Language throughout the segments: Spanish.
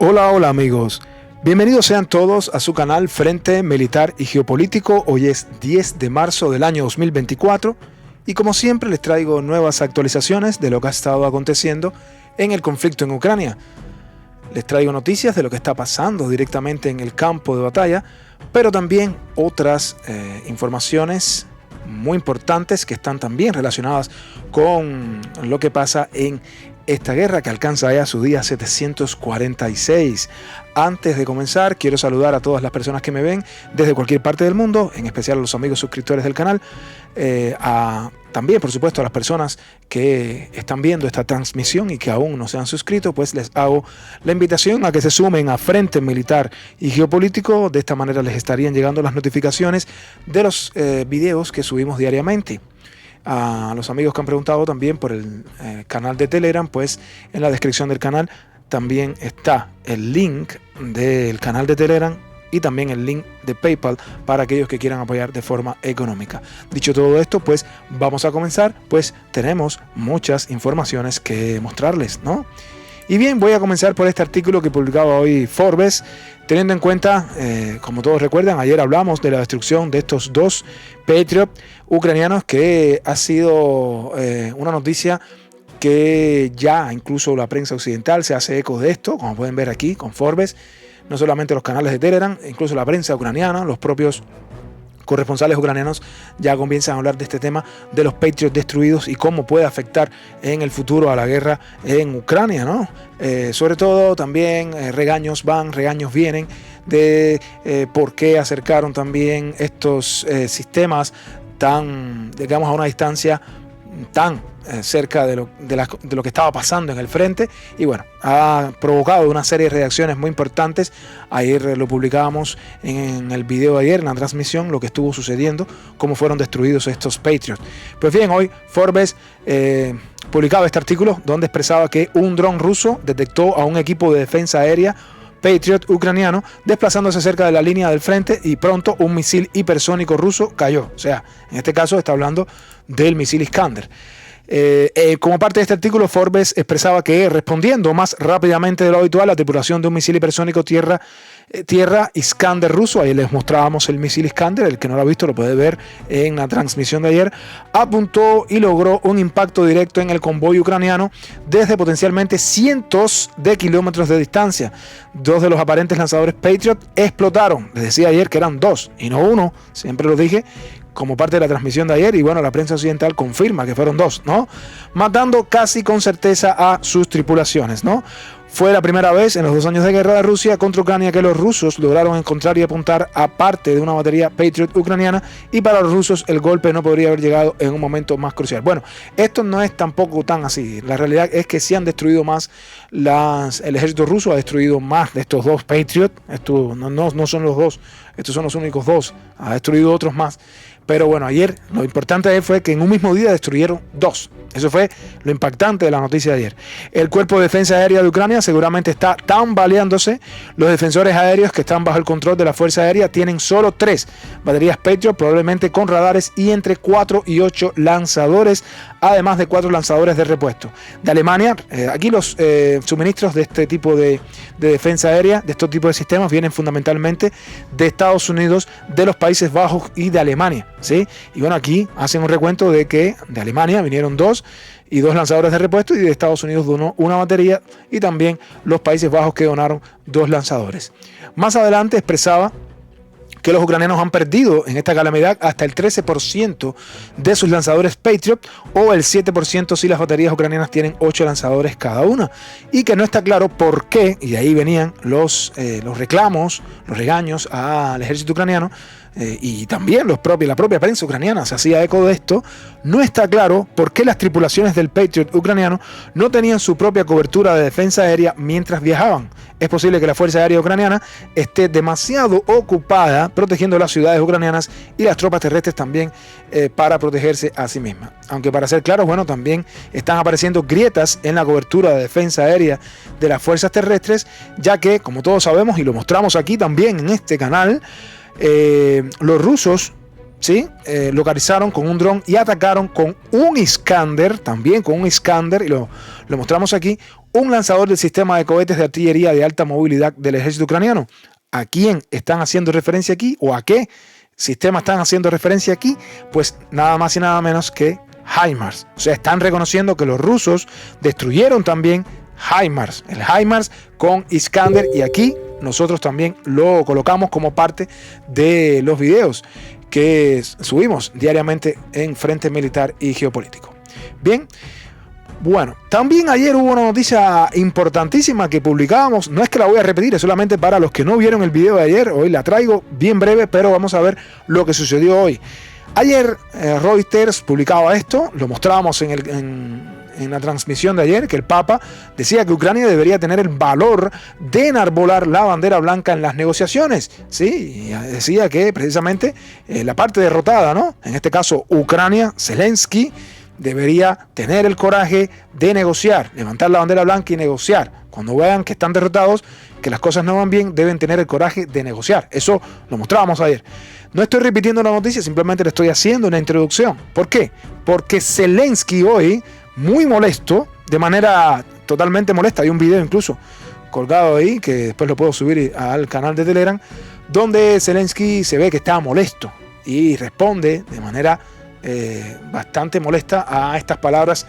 Hola amigos, bienvenidos sean todos a su canal Frente Militar y Geopolítico. Hoy es 10 de marzo del año 2024 y como siempre les traigo nuevas actualizaciones de lo que ha estado aconteciendo en el conflicto en Ucrania. Les traigo noticias de lo que está pasando directamente en el campo de batalla, pero también otras informaciones muy importantes que están también relacionadas con lo que pasa en esta guerra que alcanza ya su día 746. Antes de comenzar, quiero saludar a todas las personas que me ven desde cualquier parte del mundo, en especial a los amigos suscriptores del canal, también por supuesto a las personas que están viendo esta transmisión y que aún no se han suscrito, pues les hago la invitación a que se sumen a Frente Militar y Geopolítico. De esta manera les estarían llegando las notificaciones de los videos que subimos diariamente. A los amigos que han preguntado también por el canal de Telegram, pues en la descripción del canal también está el link del canal de Telegram y también el link de PayPal para aquellos que quieran apoyar de forma económica. Dicho todo esto, pues vamos a comenzar, pues tenemos muchas informaciones que mostrarles, ¿no? Y bien, voy a comenzar por este artículo que publicaba hoy Forbes, teniendo en cuenta, como todos recuerdan, ayer hablamos de la destrucción de estos dos Patriot ucranianos, que ha sido una noticia que ya incluso la prensa occidental se hace eco de esto, como pueden ver aquí con Forbes, no solamente los canales de Telegram, incluso la prensa ucraniana, los propios corresponsales ucranianos ya comienzan a hablar de este tema de los Patriots destruidos y cómo puede afectar en el futuro a la guerra en Ucrania, ¿no? Sobre todo también regaños van, regaños vienen de por qué acercaron también estos sistemas tan, digamos, a una distancia tan cerca de lo que estaba pasando en el frente, y bueno, ha provocado una serie de reacciones muy importantes. Ayer lo publicábamos en el video de ayer, en la transmisión, lo que estuvo sucediendo, cómo fueron destruidos estos Patriots. Pues bien, hoy Forbes publicaba este artículo donde expresaba que un dron ruso detectó a un equipo de defensa aérea Patriot ucraniano desplazándose cerca de la línea del frente y pronto un misil hipersónico ruso cayó. O sea, en este caso está hablando del misil Iskander. Como parte de este artículo, Forbes expresaba que respondiendo más rápidamente de lo habitual, la tripulación de un misil hipersónico tierra Iskander ruso, ahí les mostrábamos el misil Iskander, el que no lo ha visto lo puede ver en la transmisión de ayer, apuntó y logró un impacto directo en el convoy ucraniano desde potencialmente cientos de kilómetros de distancia. Dos de los aparentes lanzadores Patriot explotaron. Les decía ayer que eran dos y no uno, siempre lo dije como parte de la transmisión de ayer, y bueno, la prensa occidental confirma que fueron dos, ¿no? Matando casi con certeza a sus tripulaciones, ¿no? Fue la primera vez en los 2 años de guerra de Rusia contra Ucrania que los rusos lograron encontrar y apuntar a parte de una batería Patriot ucraniana, y para los rusos el golpe no podría haber llegado en un momento más crucial. Bueno, esto no es tampoco tan así. La realidad es que sí han destruido más, el ejército ruso ha destruido más de estos dos Patriot. Esto no son los dos, estos son los únicos dos, ha destruido otros más. Pero bueno, ayer lo importante fue que en un mismo día destruyeron dos. Eso fue lo impactante de la noticia de ayer. El Cuerpo de Defensa Aérea de Ucrania seguramente está tambaleándose. Los defensores aéreos que están bajo el control de la Fuerza Aérea tienen solo 3 baterías Patriot, probablemente con radares, y entre 4 y 8 lanzadores, además de 4 lanzadores de repuesto. De Alemania, aquí los suministros de este tipo de defensa aérea, de estos tipos de sistemas, vienen fundamentalmente de Estados Unidos, de los Países Bajos y de Alemania, ¿sí? Y bueno, aquí hacen un recuento de que de Alemania vinieron 2 y 2 lanzadores de repuesto, y de Estados Unidos donó una batería, y también los Países Bajos que donaron 2 lanzadores. Más adelante expresaba que los ucranianos han perdido en esta calamidad hasta el 13% de sus lanzadores Patriot, o el 7% si las baterías ucranianas tienen 8 lanzadores cada una, y que no está claro por qué, y de ahí venían los reclamos, los regaños al ejército ucraniano, y también la propia prensa ucraniana se hacía eco de esto. No está claro por qué las tripulaciones del Patriot ucraniano no tenían su propia cobertura de defensa aérea mientras viajaban. es posible que la Fuerza Aérea Ucraniana esté demasiado ocupada protegiendo las ciudades ucranianas y las tropas terrestres también para protegerse a sí mismas. Aunque para ser claros, bueno, también están apareciendo grietas en la cobertura de defensa aérea de las fuerzas terrestres, ya que, como todos sabemos y lo mostramos aquí también en este canal, los rusos localizaron con un dron y atacaron con un Iskander, también con un Iskander, y lo mostramos aquí, un lanzador del sistema de cohetes de artillería de alta movilidad del ejército ucraniano. ¿A quién están haciendo referencia aquí? ¿O a qué sistema están haciendo referencia aquí? Pues nada más y nada menos que HIMARS. O sea, están reconociendo que los rusos destruyeron también HIMARS, el HIMARS con Iskander, y aquí nosotros también lo colocamos como parte de los videos que subimos diariamente en Frente Militar y Geopolítico. Bien, bueno, también ayer hubo una noticia importantísima que publicábamos, no es que la voy a repetir, es solamente para los que no vieron el video de ayer, hoy la traigo bien breve, pero vamos a ver lo que sucedió hoy. Ayer Reuters publicaba esto, lo mostrábamos en la transmisión de ayer, que el Papa decía que Ucrania debería tener el valor de enarbolar la bandera blanca en las negociaciones. Sí, decía que precisamente la parte derrotada, ¿no? En este caso Ucrania, Zelensky, debería tener el coraje de negociar, levantar la bandera blanca y negociar. Cuando vean que están derrotados, que las cosas no van bien, deben tener el coraje de negociar. Eso lo mostrábamos ayer. No estoy repitiendo la noticia, simplemente le estoy haciendo una introducción. ¿Por qué? Porque Zelensky hoy, muy molesto, de manera totalmente molesta, hay un video incluso colgado ahí, que después lo puedo subir al canal de Telegram, donde Zelensky se ve que está molesto y responde de manera bastante molesta a estas palabras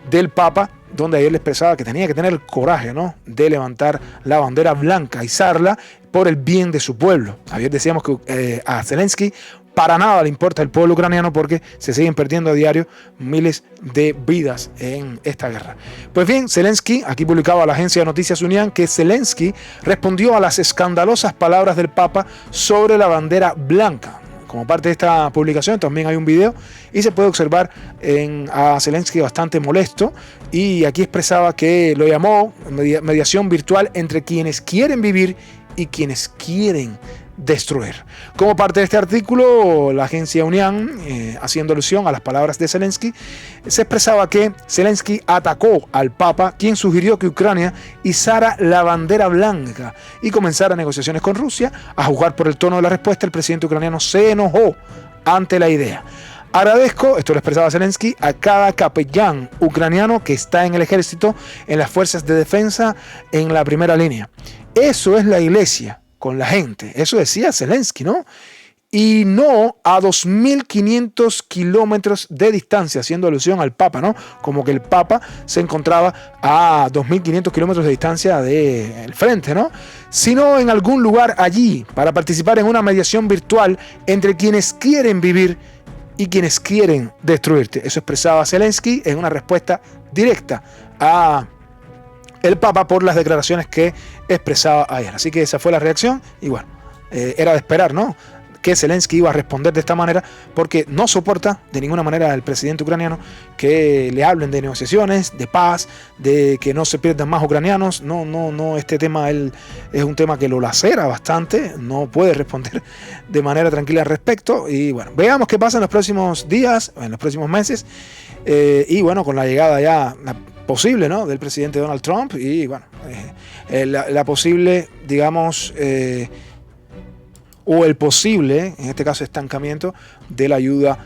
del Papa, donde ayer le expresaba que tenía que tener el coraje, ¿no?, de levantar la bandera blanca, izarla por el bien de su pueblo. Ayer decíamos que a Zelensky para nada le importa el pueblo ucraniano porque se siguen perdiendo a diario miles de vidas en esta guerra. Pues bien, Zelensky, aquí publicaba la agencia de noticias Unión que Zelensky respondió a las escandalosas palabras del Papa sobre la bandera blanca. Como parte de esta publicación también hay un video y se puede observar a Zelensky bastante molesto, y aquí expresaba que lo llamó mediación virtual entre quienes quieren vivir y quienes quieren destruir. Como parte de este artículo, la agencia Unión, haciendo alusión a las palabras de Zelensky, se expresaba que Zelensky atacó al Papa, quien sugirió que Ucrania izara la bandera blanca y comenzara negociaciones con Rusia. A juzgar por el tono de la respuesta, el presidente ucraniano se enojó ante la idea. Agradezco, esto lo expresaba Zelensky, a cada capellán ucraniano que está en el ejército, en las fuerzas de defensa, en la primera línea. Eso es la iglesia con la gente, eso decía Zelensky, ¿no? Y no a 2.500 kilómetros de distancia, haciendo alusión al Papa, ¿no? Como que el Papa se encontraba a 2.500 kilómetros de distancia del frente, ¿no? Sino en algún lugar allí, para participar en una mediación virtual entre quienes quieren vivir y quienes quieren destruirte. Eso expresaba Zelensky en una respuesta directa a el Papa por las declaraciones que expresaba ayer. Así que esa fue la reacción y bueno, era de esperar, ¿no?, que Zelensky iba a responder de esta manera, porque no soporta de ninguna manera al presidente ucraniano que le hablen de negociaciones, de paz, de que no se pierdan más ucranianos. No, este tema él es un tema que lo lacera bastante, no puede responder de manera tranquila al respecto. Y bueno, veamos qué pasa en los próximos días, en los próximos meses, y bueno, con la llegada ya posible, ¿no?, del presidente Donald Trump, y bueno, la posible, digamos, o el posible, en este caso, estancamiento de la ayuda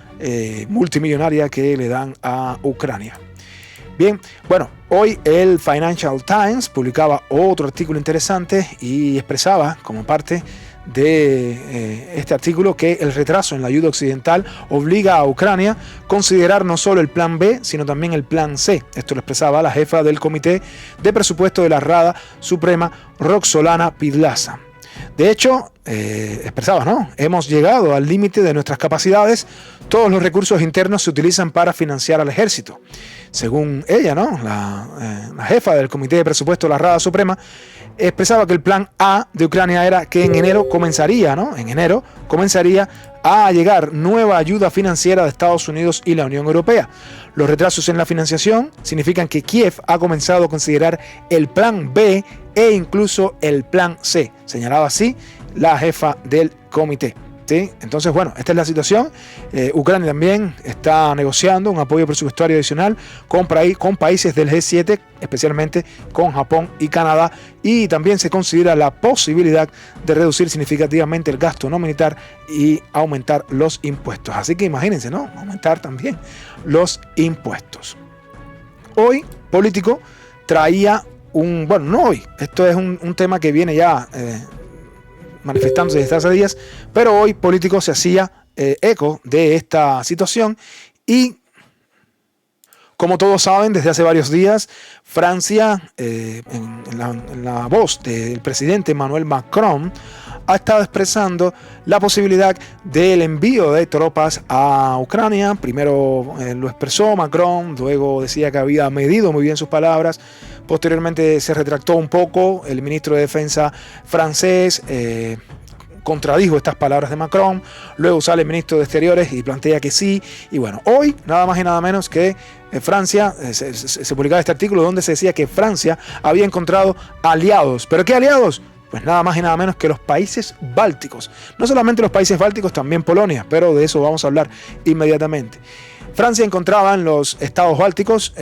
multimillonaria que le dan a Ucrania. Bien, bueno, hoy el Financial Times publicaba otro artículo interesante y expresaba como parte de este artículo que el retraso en la ayuda occidental obliga a Ucrania a considerar no solo el plan B, sino también el plan C. Esto lo expresaba la jefa del Comité de Presupuesto de la Rada Suprema, Roxolana Pidlasa. De hecho, expresaba, ¿no?, hemos llegado al límite de nuestras capacidades, todos los recursos internos se utilizan para financiar al ejército. Según ella, ¿no?, la jefa del Comité de Presupuesto de la Rada Suprema, expresaba que el plan A de Ucrania era que en enero comenzaría a llegar nueva ayuda financiera de Estados Unidos y la Unión Europea. Los retrasos en la financiación significan que Kiev ha comenzado a considerar el plan B e incluso el plan C, señalaba así la jefa del comité. ¿Sí? Entonces, bueno, esta es la situación. Ucrania también está negociando un apoyo presupuestario adicional con países del G7, especialmente con Japón y Canadá, y también se considera la posibilidad de reducir significativamente el gasto no militar y aumentar los impuestos. Así que imagínense, ¿no? Aumentar también los impuestos. Hoy, Político traía no hoy, esto es un tema que viene ya manifestándose desde hace días, pero hoy Político se hacía eco de esta situación y, como todos saben, desde hace varios días, Francia, en la voz del presidente Emmanuel Macron, ha estado expresando la posibilidad del envío de tropas a Ucrania. Primero lo expresó Macron, luego decía que había medido muy bien sus palabras. Posteriormente se retractó un poco. El ministro de Defensa francés contradijo estas palabras de Macron. Luego sale el ministro de Exteriores y plantea que sí. Y bueno, hoy nada más y nada menos que Francia, se publicaba este artículo donde se decía que Francia había encontrado aliados. ¿Pero qué aliados? Pues nada más y nada menos que los países bálticos. No solamente los países bálticos, también Polonia, pero de eso vamos a hablar inmediatamente. Francia encontraba en los estados bálticos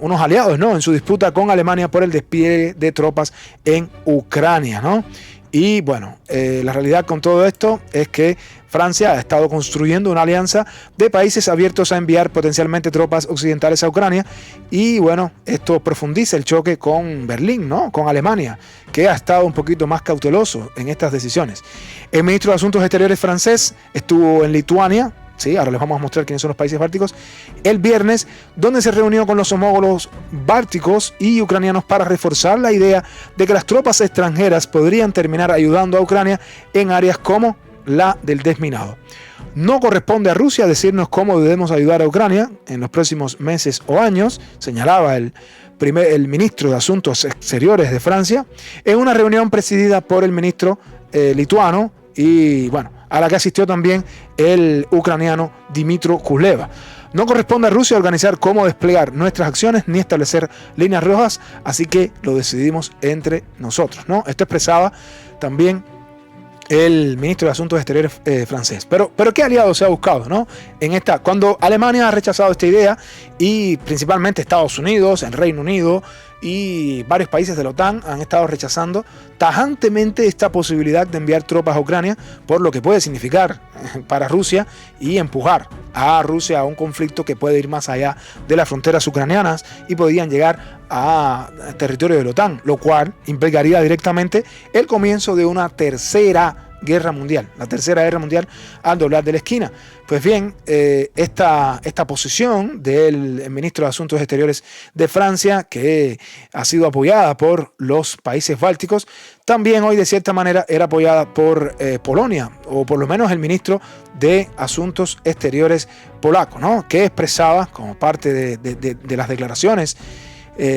unos aliados, ¿no?, en su disputa con Alemania por el despliegue de tropas en Ucrania, ¿no? Y bueno, la realidad con todo esto es que Francia ha estado construyendo una alianza de países abiertos a enviar potencialmente tropas occidentales a Ucrania. Y bueno, esto profundiza el choque con Berlín, ¿no?, con Alemania, que ha estado un poquito más cauteloso en estas decisiones. El ministro de Asuntos Exteriores francés estuvo en Lituania. Sí, ahora les vamos a mostrar quiénes son los países bálticos, el viernes, donde se reunió con los homólogos bálticos y ucranianos para reforzar la idea de que las tropas extranjeras podrían terminar ayudando a Ucrania en áreas como la del desminado. No corresponde a Rusia decirnos cómo debemos ayudar a Ucrania en los próximos meses o años, señalaba el ministro de Asuntos Exteriores de Francia, en una reunión presidida por el ministro lituano y, bueno, a la que asistió también el ucraniano Dmytro Kuleba. No corresponde a Rusia organizar cómo desplegar nuestras acciones ni establecer líneas rojas, así que lo decidimos entre nosotros, ¿no? Esto expresaba también el ministro de Asuntos Exteriores francés. Pero ¿qué aliado se ha buscado, ¿no? Cuando Alemania ha rechazado esta idea, y principalmente Estados Unidos, el Reino Unido y varios países de la OTAN han estado rechazando tajantemente esta posibilidad de enviar tropas a Ucrania, por lo que puede significar para Rusia y empujar a Rusia a un conflicto que puede ir más allá de las fronteras ucranianas y podrían llegar a territorio de la OTAN, lo cual implicaría directamente el comienzo de una tercera guerra mundial, la tercera guerra mundial al doblar de la esquina. Pues bien, esta posición del ministro de Asuntos Exteriores de Francia, que ha sido apoyada por los países bálticos, también hoy de cierta manera era apoyada por Polonia, o por lo menos el ministro de Asuntos Exteriores polaco, ¿no?, que expresaba como parte de las declaraciones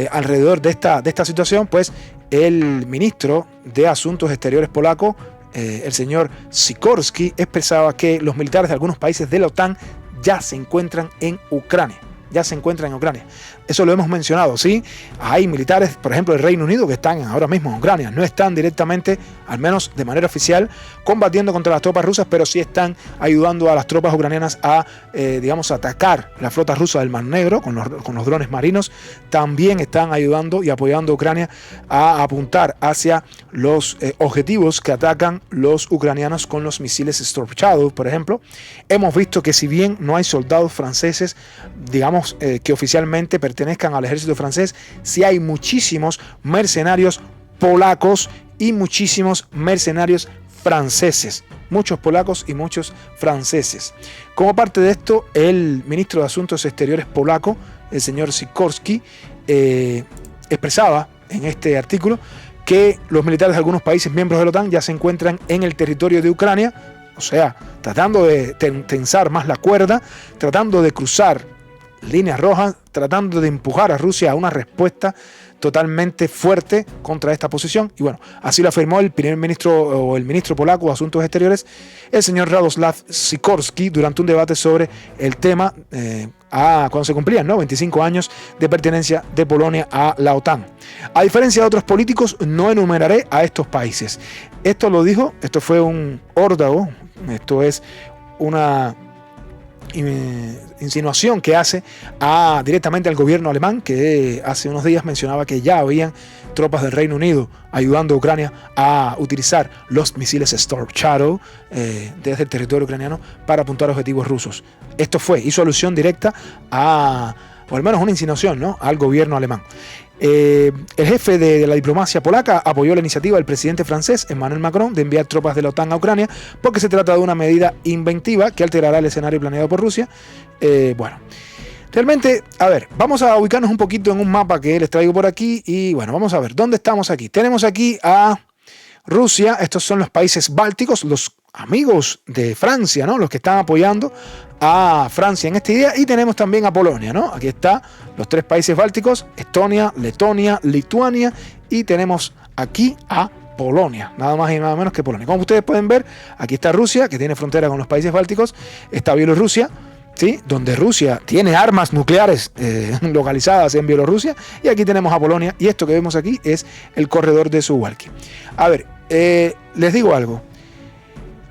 alrededor de esta situación, pues el ministro de Asuntos Exteriores polaco, el señor Sikorski, expresaba que los militares de algunos países de la OTAN ya se encuentran en Ucrania. Eso lo hemos mencionado, ¿sí? Hay militares, por ejemplo, del Reino Unido, que están ahora mismo en Ucrania. No están directamente, al menos de manera oficial, combatiendo contra las tropas rusas, pero sí están ayudando a las tropas ucranianas a atacar la flota rusa del Mar Negro con los drones marinos. También están ayudando y apoyando a Ucrania a apuntar hacia los objetivos que atacan los ucranianos con los misiles Storm Shadow, por ejemplo. Hemos visto que, si bien no hay soldados franceses, que oficialmente pertenezcan al ejército francés, sí hay muchísimos mercenarios polacos y muchísimos mercenarios franceses, muchos polacos y muchos franceses. Como parte de esto, el ministro de Asuntos Exteriores polaco, el señor Sikorski, expresaba en este artículo que los militares de algunos países miembros de la OTAN ya se encuentran en el territorio de Ucrania, o sea, tratando de tensar más la cuerda, tratando de cruzar líneas rojas, tratando de empujar a Rusia a una respuesta totalmente fuerte contra esta posición. Y bueno, así lo afirmó el primer ministro o el ministro polaco de Asuntos Exteriores, el señor Radosław Sikorski, durante un debate sobre el tema cuando se cumplían, ¿no?, 25 años de pertenencia de Polonia a la OTAN. A diferencia de otros políticos, no enumeraré a estos países. Esto lo dijo, esto fue un órdago, esto es una insinuación que hace directamente al gobierno alemán, que hace unos días mencionaba que ya habían tropas del Reino Unido ayudando a Ucrania a utilizar los misiles Storm Shadow desde el territorio ucraniano para apuntar a objetivos rusos. Esto hizo alusión directa o al menos una insinuación, ¿no?, al gobierno alemán. El jefe de la diplomacia polaca apoyó la iniciativa del presidente francés Emmanuel Macron de enviar tropas de la OTAN a Ucrania porque se trata de una medida inventiva que alterará el escenario planeado por Rusia. Bueno, realmente, a ver, vamos a ubicarnos un poquito en un mapa que les traigo por aquí y bueno, vamos a ver, ¿dónde estamos aquí? Tenemos aquí a Rusia, estos son los países bálticos, los amigos de Francia, ¿no?, los que están apoyando a Francia en esta idea, y tenemos también a Polonia, ¿no? Aquí está los 3 países bálticos, Estonia, Letonia, Lituania, y tenemos aquí a Polonia, nada más y nada menos que Polonia. Como ustedes pueden ver, aquí está Rusia, que tiene frontera con los países bálticos, está Bielorrusia, ¿sí?, donde Rusia tiene armas nucleares localizadas en Bielorrusia, y aquí tenemos a Polonia, y esto que vemos aquí es el corredor de Suwałki. A ver, les digo algo,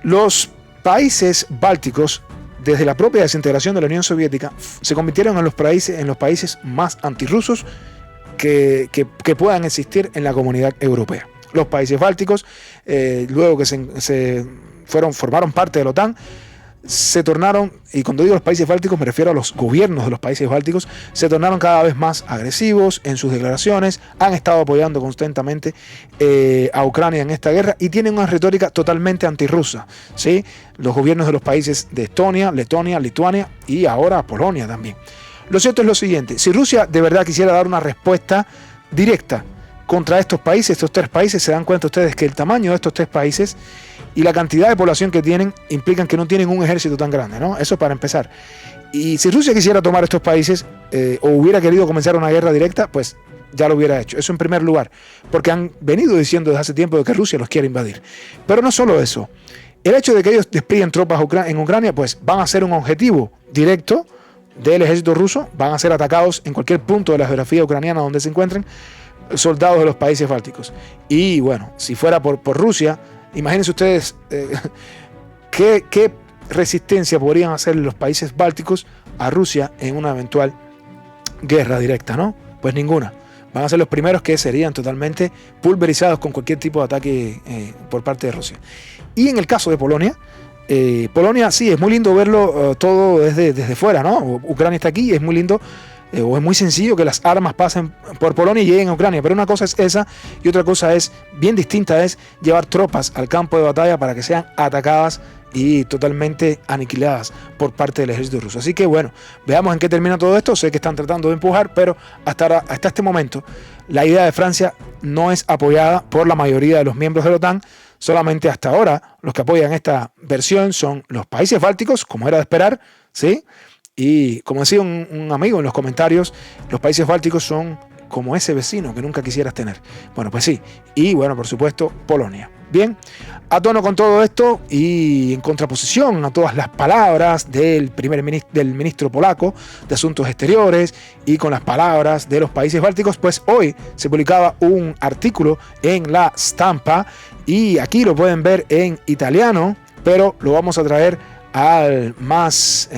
los países bálticos, desde la propia desintegración de la Unión Soviética, se convirtieron en los países más antirrusos que puedan existir en la comunidad europea. Los países bálticos, luego que formaron parte de la OTAN, se tornaron, y cuando digo los países bálticos me refiero a los gobiernos de los países bálticos, se tornaron cada vez más agresivos en sus declaraciones, han estado apoyando constantemente a Ucrania en esta guerra y tienen una retórica totalmente antirrusa, ¿sí? Los gobiernos de los países de Estonia, Letonia, Lituania y ahora Polonia también. Lo cierto es lo siguiente, si Rusia de verdad quisiera dar una respuesta directa contra estos países, estos 3 países, se dan cuenta ustedes que el tamaño de estos 3 países y la cantidad de población que tienen implican que no tienen un ejército tan grande, ¿no? Eso para empezar. Y si Rusia quisiera tomar estos países o hubiera querido comenzar una guerra directa, pues ya lo hubiera hecho. Eso en primer lugar, porque han venido diciendo desde hace tiempo de que Rusia los quiere invadir. Pero no solo eso, el hecho de que ellos desplieguen tropas en Ucrania, pues van a ser un objetivo directo del ejército ruso, van a ser atacados en cualquier punto de la geografía ucraniana donde se encuentren soldados de los países bálticos. Y bueno, si fuera por Rusia, imagínense ustedes qué resistencia podrían hacer los países bálticos a Rusia en una eventual guerra directa, ¿no? Pues ninguna. Van a ser los primeros que serían totalmente pulverizados con cualquier tipo de ataque por parte de Rusia. Y en el caso de Polonia, Polonia sí, es muy lindo verlo todo desde fuera, ¿no? Ucrania está aquí, es muy lindo. O es muy sencillo que las armas pasen por Polonia y lleguen a Ucrania, pero una cosa es esa y otra cosa es bien distinta, es llevar tropas al campo de batalla para que sean atacadas y totalmente aniquiladas por parte del ejército ruso. Así que bueno, veamos en qué termina todo esto. Sé que están tratando de empujar, pero hasta este momento la idea de Francia no es apoyada por la mayoría de los miembros de la OTAN. Solamente hasta ahora los que apoyan esta versión son los países bálticos, como era de esperar, ¿sí? Y como decía un amigo en los comentarios, los países bálticos son como ese vecino que nunca quisieras tener. Bueno, pues sí. Y bueno, por supuesto, Polonia. Bien, a tono con todo esto y en contraposición a todas las palabras del ministro polaco de Asuntos Exteriores y con las palabras de los países bálticos, pues hoy se publicaba un artículo en La Stampa y aquí lo pueden ver en italiano, pero lo vamos a traer al más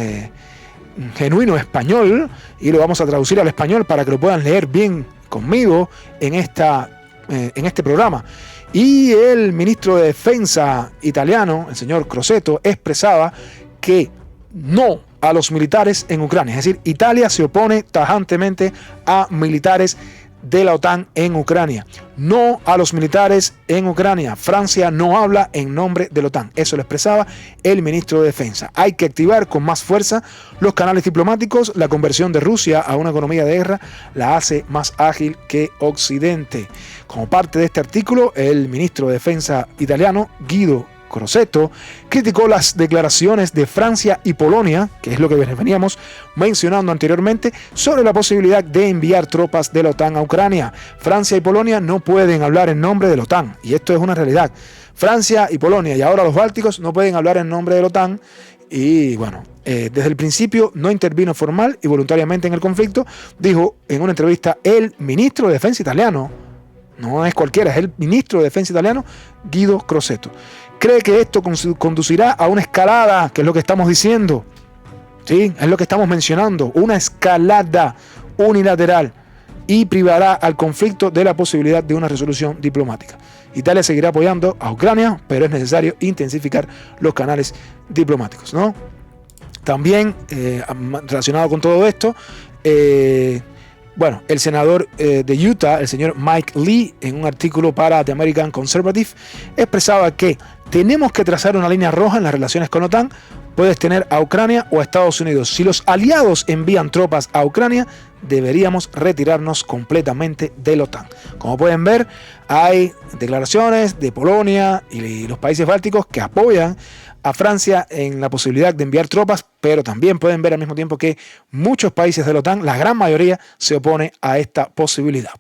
genuino español y lo vamos a traducir al español para que lo puedan leer bien conmigo en este programa. Y el ministro de Defensa italiano, el señor Crosetto, expresaba que no a los militares en Ucrania. Es decir, Italia se opone tajantemente a militares de la OTAN en Ucrania. No a los militares en Ucrania. Francia no habla en nombre de la OTAN. Eso lo expresaba el ministro de Defensa. Hay que activar con más fuerza los canales diplomáticos. La conversión de Rusia a una economía de guerra la hace más ágil que Occidente. Como parte de este artículo, el ministro de Defensa italiano, Guido Crosetto, criticó las declaraciones de Francia y Polonia, que es lo que veníamos mencionando anteriormente, sobre la posibilidad de enviar tropas de la OTAN a Ucrania. Francia y Polonia no pueden hablar en nombre de la OTAN, y esto es una realidad. Francia y Polonia, y ahora los bálticos, no pueden hablar en nombre de la OTAN, y bueno, desde el principio no intervino formal y voluntariamente en el conflicto, dijo en una entrevista el ministro de Defensa italiano, no es cualquiera, es el ministro de Defensa italiano, Guido Crosetto. Cree que esto conducirá a una escalada, que es lo que estamos diciendo, ¿sí? Es lo que estamos mencionando, una escalada unilateral, y privará al conflicto de la posibilidad de una resolución diplomática. Italia seguirá apoyando a Ucrania, pero es necesario intensificar los canales diplomáticos, ¿no? También, relacionado con todo esto, bueno, el senador de Utah, el señor Mike Lee, en un artículo para The American Conservative, expresaba que tenemos que trazar una línea roja en las relaciones con la OTAN. Puedes tener a Ucrania o a Estados Unidos. Si los aliados envían tropas a Ucrania, deberíamos retirarnos completamente de la OTAN. Como pueden ver, hay declaraciones de Polonia y los países bálticos que apoyan a Francia en la posibilidad de enviar tropas, pero también pueden ver al mismo tiempo que muchos países de la OTAN, la gran mayoría, se opone a esta posibilidad.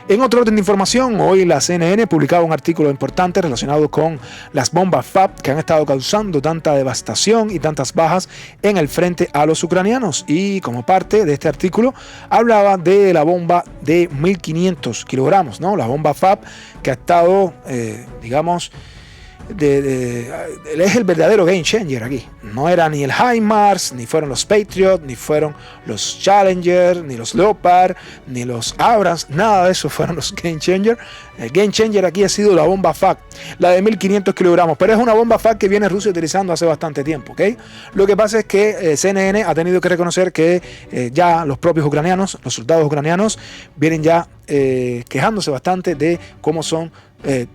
En otro orden de información, hoy la CNN publicaba un artículo importante relacionado con las bombas FAB que han estado causando tanta devastación y tantas bajas en el frente a los ucranianos. Y como parte de este artículo, hablaba de la bomba de 1500 kilogramos, ¿no? La bomba FAB que ha estado, digamos, es el verdadero game changer aquí. No era ni el HIMARS, ni fueron los Patriot, ni fueron los Challenger, ni los Leopard, ni los Abrams, nada de eso fueron los game changer. El game changer aquí ha sido la bomba FAB, la de 1500 kilogramos, pero es una bomba FAB que viene Rusia utilizando hace bastante tiempo, ¿ok? Lo que pasa es que CNN ha tenido que reconocer que ya los propios ucranianos, los soldados ucranianos, vienen ya quejándose bastante de cómo son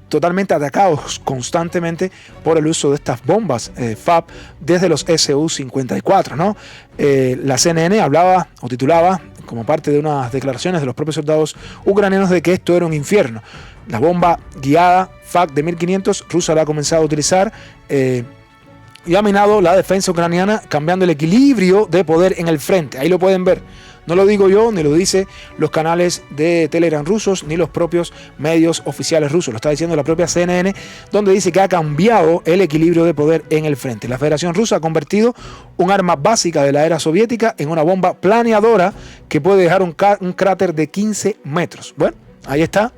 totalmente atacados constantemente por el uso de estas bombas FAB desde los Su-54, ¿no? La CNN hablaba o titulaba como parte de unas declaraciones de los propios soldados ucranianos de que esto era un infierno. La bomba guiada FAB de 1500, Rusia la ha comenzado a utilizar y ha minado la defensa ucraniana, cambiando el equilibrio de poder en el frente. Ahí lo pueden ver. No lo digo yo, ni lo dice los canales de Telegram rusos, ni los propios medios oficiales rusos. Lo está diciendo la propia CNN, donde dice que ha cambiado el equilibrio de poder en el frente. La Federación Rusa ha convertido un arma básica de la era soviética en una bomba planeadora que puede dejar un cráter de 15 metros. Bueno, ahí está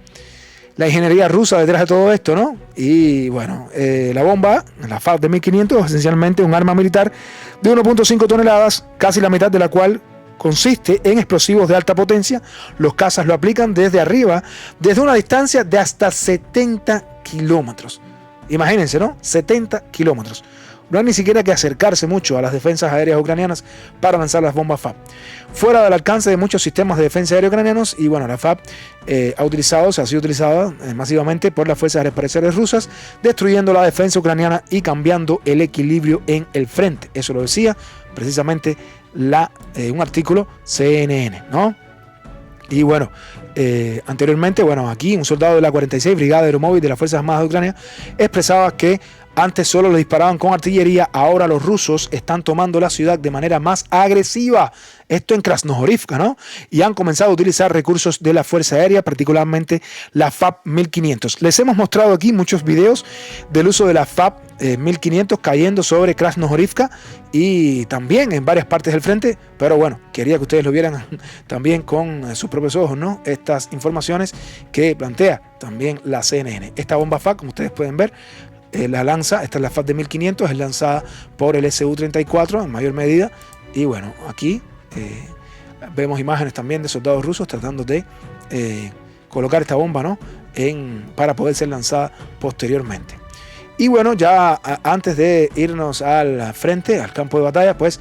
la ingeniería rusa detrás de todo esto, ¿no? Y bueno, la bomba, la FAB de 1500, es esencialmente un arma militar de 1.5 toneladas, casi la mitad de la cual consiste en explosivos de alta potencia. Los cazas lo aplican desde arriba, desde una distancia de hasta 70 kilómetros. Imagínense, ¿no? 70 kilómetros. No hay ni siquiera que acercarse mucho a las defensas aéreas ucranianas para lanzar las bombas FAB. Fuera del alcance de muchos sistemas de defensa aérea ucranianos, y bueno, la FAB ha sido utilizada masivamente por las fuerzas aéreas rusas, destruyendo la defensa ucraniana y cambiando el equilibrio en el frente. Eso lo decía precisamente un artículo CNN, ¿no? Y bueno, anteriormente, bueno, aquí un soldado de la 46 Brigada Aeromóvil de las Fuerzas Armadas de Ucrania expresaba que antes solo le disparaban con artillería, ahora los rusos están tomando la ciudad de manera más agresiva. Esto en Krasnohorivka, ¿no? Y han comenzado a utilizar recursos de la Fuerza Aérea, particularmente la FAB 1500. Les hemos mostrado aquí muchos videos del uso de la FAB 1500 cayendo sobre Krasnohorivka y también en varias partes del frente, pero bueno, quería que ustedes lo vieran también con sus propios ojos, ¿no? Estas informaciones que plantea también la CNN. Esta bomba FAB, como ustedes pueden ver, la lanza, esta es la FAB de 1500, es lanzada por el Su-34 en mayor medida, y bueno, aquí vemos imágenes también de soldados rusos tratando de colocar esta bomba, ¿no? Para poder ser lanzada posteriormente. Y bueno, ya antes de irnos al frente, al campo de batalla, pues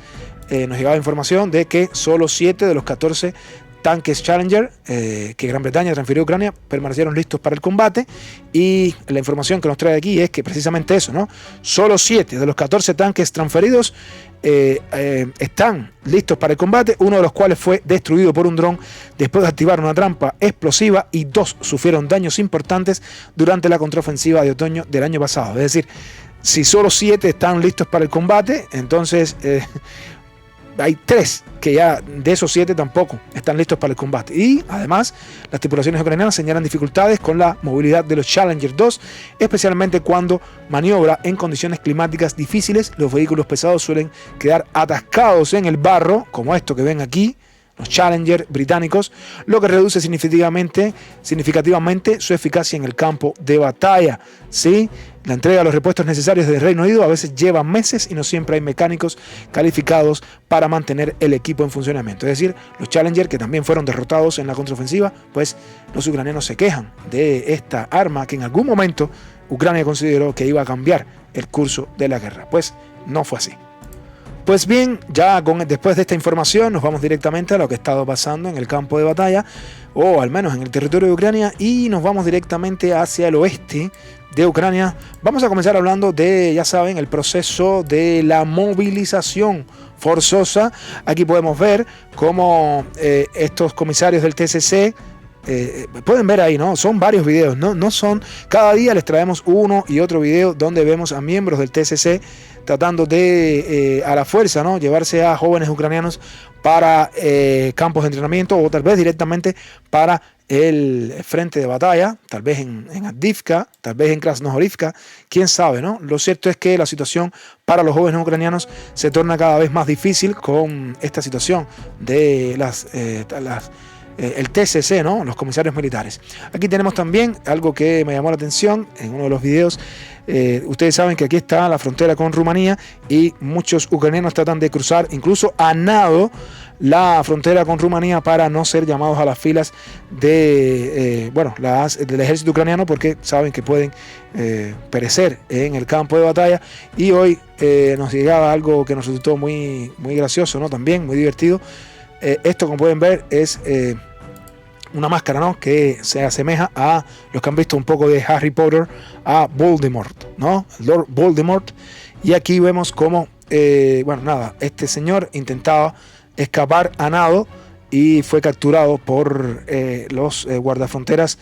nos llegaba información de que solo 7 de los 14 tanques Challenger que Gran Bretaña transfirió a Ucrania permanecieron listos para el combate, y la información que nos trae aquí es que precisamente eso, ¿no? Solo 7 de los 14 tanques transferidos están listos para el combate, uno de los cuales fue destruido por un dron después de activar una trampa explosiva, y 2 sufrieron daños importantes durante la contraofensiva de otoño del año pasado. Es decir, si solo 7 están listos para el combate, entonces hay 3 que ya de esos 7 tampoco están listos para el combate. Y además, las tripulaciones ucranianas señalan dificultades con la movilidad de los Challenger 2, especialmente cuando maniobra en condiciones climáticas difíciles. Los vehículos pesados suelen quedar atascados en el barro, como esto que ven aquí, los Challenger británicos, lo que reduce significativamente su eficacia en el campo de batalla. ¿Sí? La entrega de los repuestos necesarios del Reino Unido a veces lleva meses y no siempre hay mecánicos calificados para mantener el equipo en funcionamiento. Es decir, los Challenger, que también fueron derrotados en la contraofensiva, pues los ucranianos se quejan de esta arma que en algún momento Ucrania consideró que iba a cambiar el curso de la guerra. Pues no fue así. Pues bien, ya después de esta información nos vamos directamente a lo que ha estado pasando en el campo de batalla, o al menos en el territorio de Ucrania, y nos vamos directamente hacia el oeste de Ucrania. Vamos a comenzar hablando de, ya saben, el proceso de la movilización forzosa. Aquí podemos ver cómo estos comisarios del TCC, pueden ver ahí, ¿no? Son varios videos, no son, cada día les traemos uno y otro video donde vemos a miembros del TCC tratando de, a la fuerza, ¿no?, llevarse a jóvenes ucranianos para campos de entrenamiento o tal vez directamente para el frente de batalla, tal vez en Avdiivka, tal vez en Krasnohorivka, quién sabe, ¿no? Lo cierto es que la situación para los jóvenes ucranianos se torna cada vez más difícil con esta situación de el TCC, ¿no?, los comisarios militares. Aquí tenemos también algo que me llamó la atención en uno de los videos. Ustedes saben que aquí está la frontera con Rumanía y muchos ucranianos tratan de cruzar incluso a nado la frontera con Rumanía para no ser llamados a las filas del ejército ucraniano, porque saben que pueden perecer en el campo de batalla. Y hoy nos llegaba algo que nos resultó muy, muy gracioso, ¿no?, también muy divertido. Esto, como pueden ver, es una máscara, ¿no?, que se asemeja a los que han visto un poco de Harry Potter, a Voldemort, ¿no?, Lord Voldemort. Y aquí vemos cómo, este señor intentaba escapar a nado y fue capturado por los guardafronteras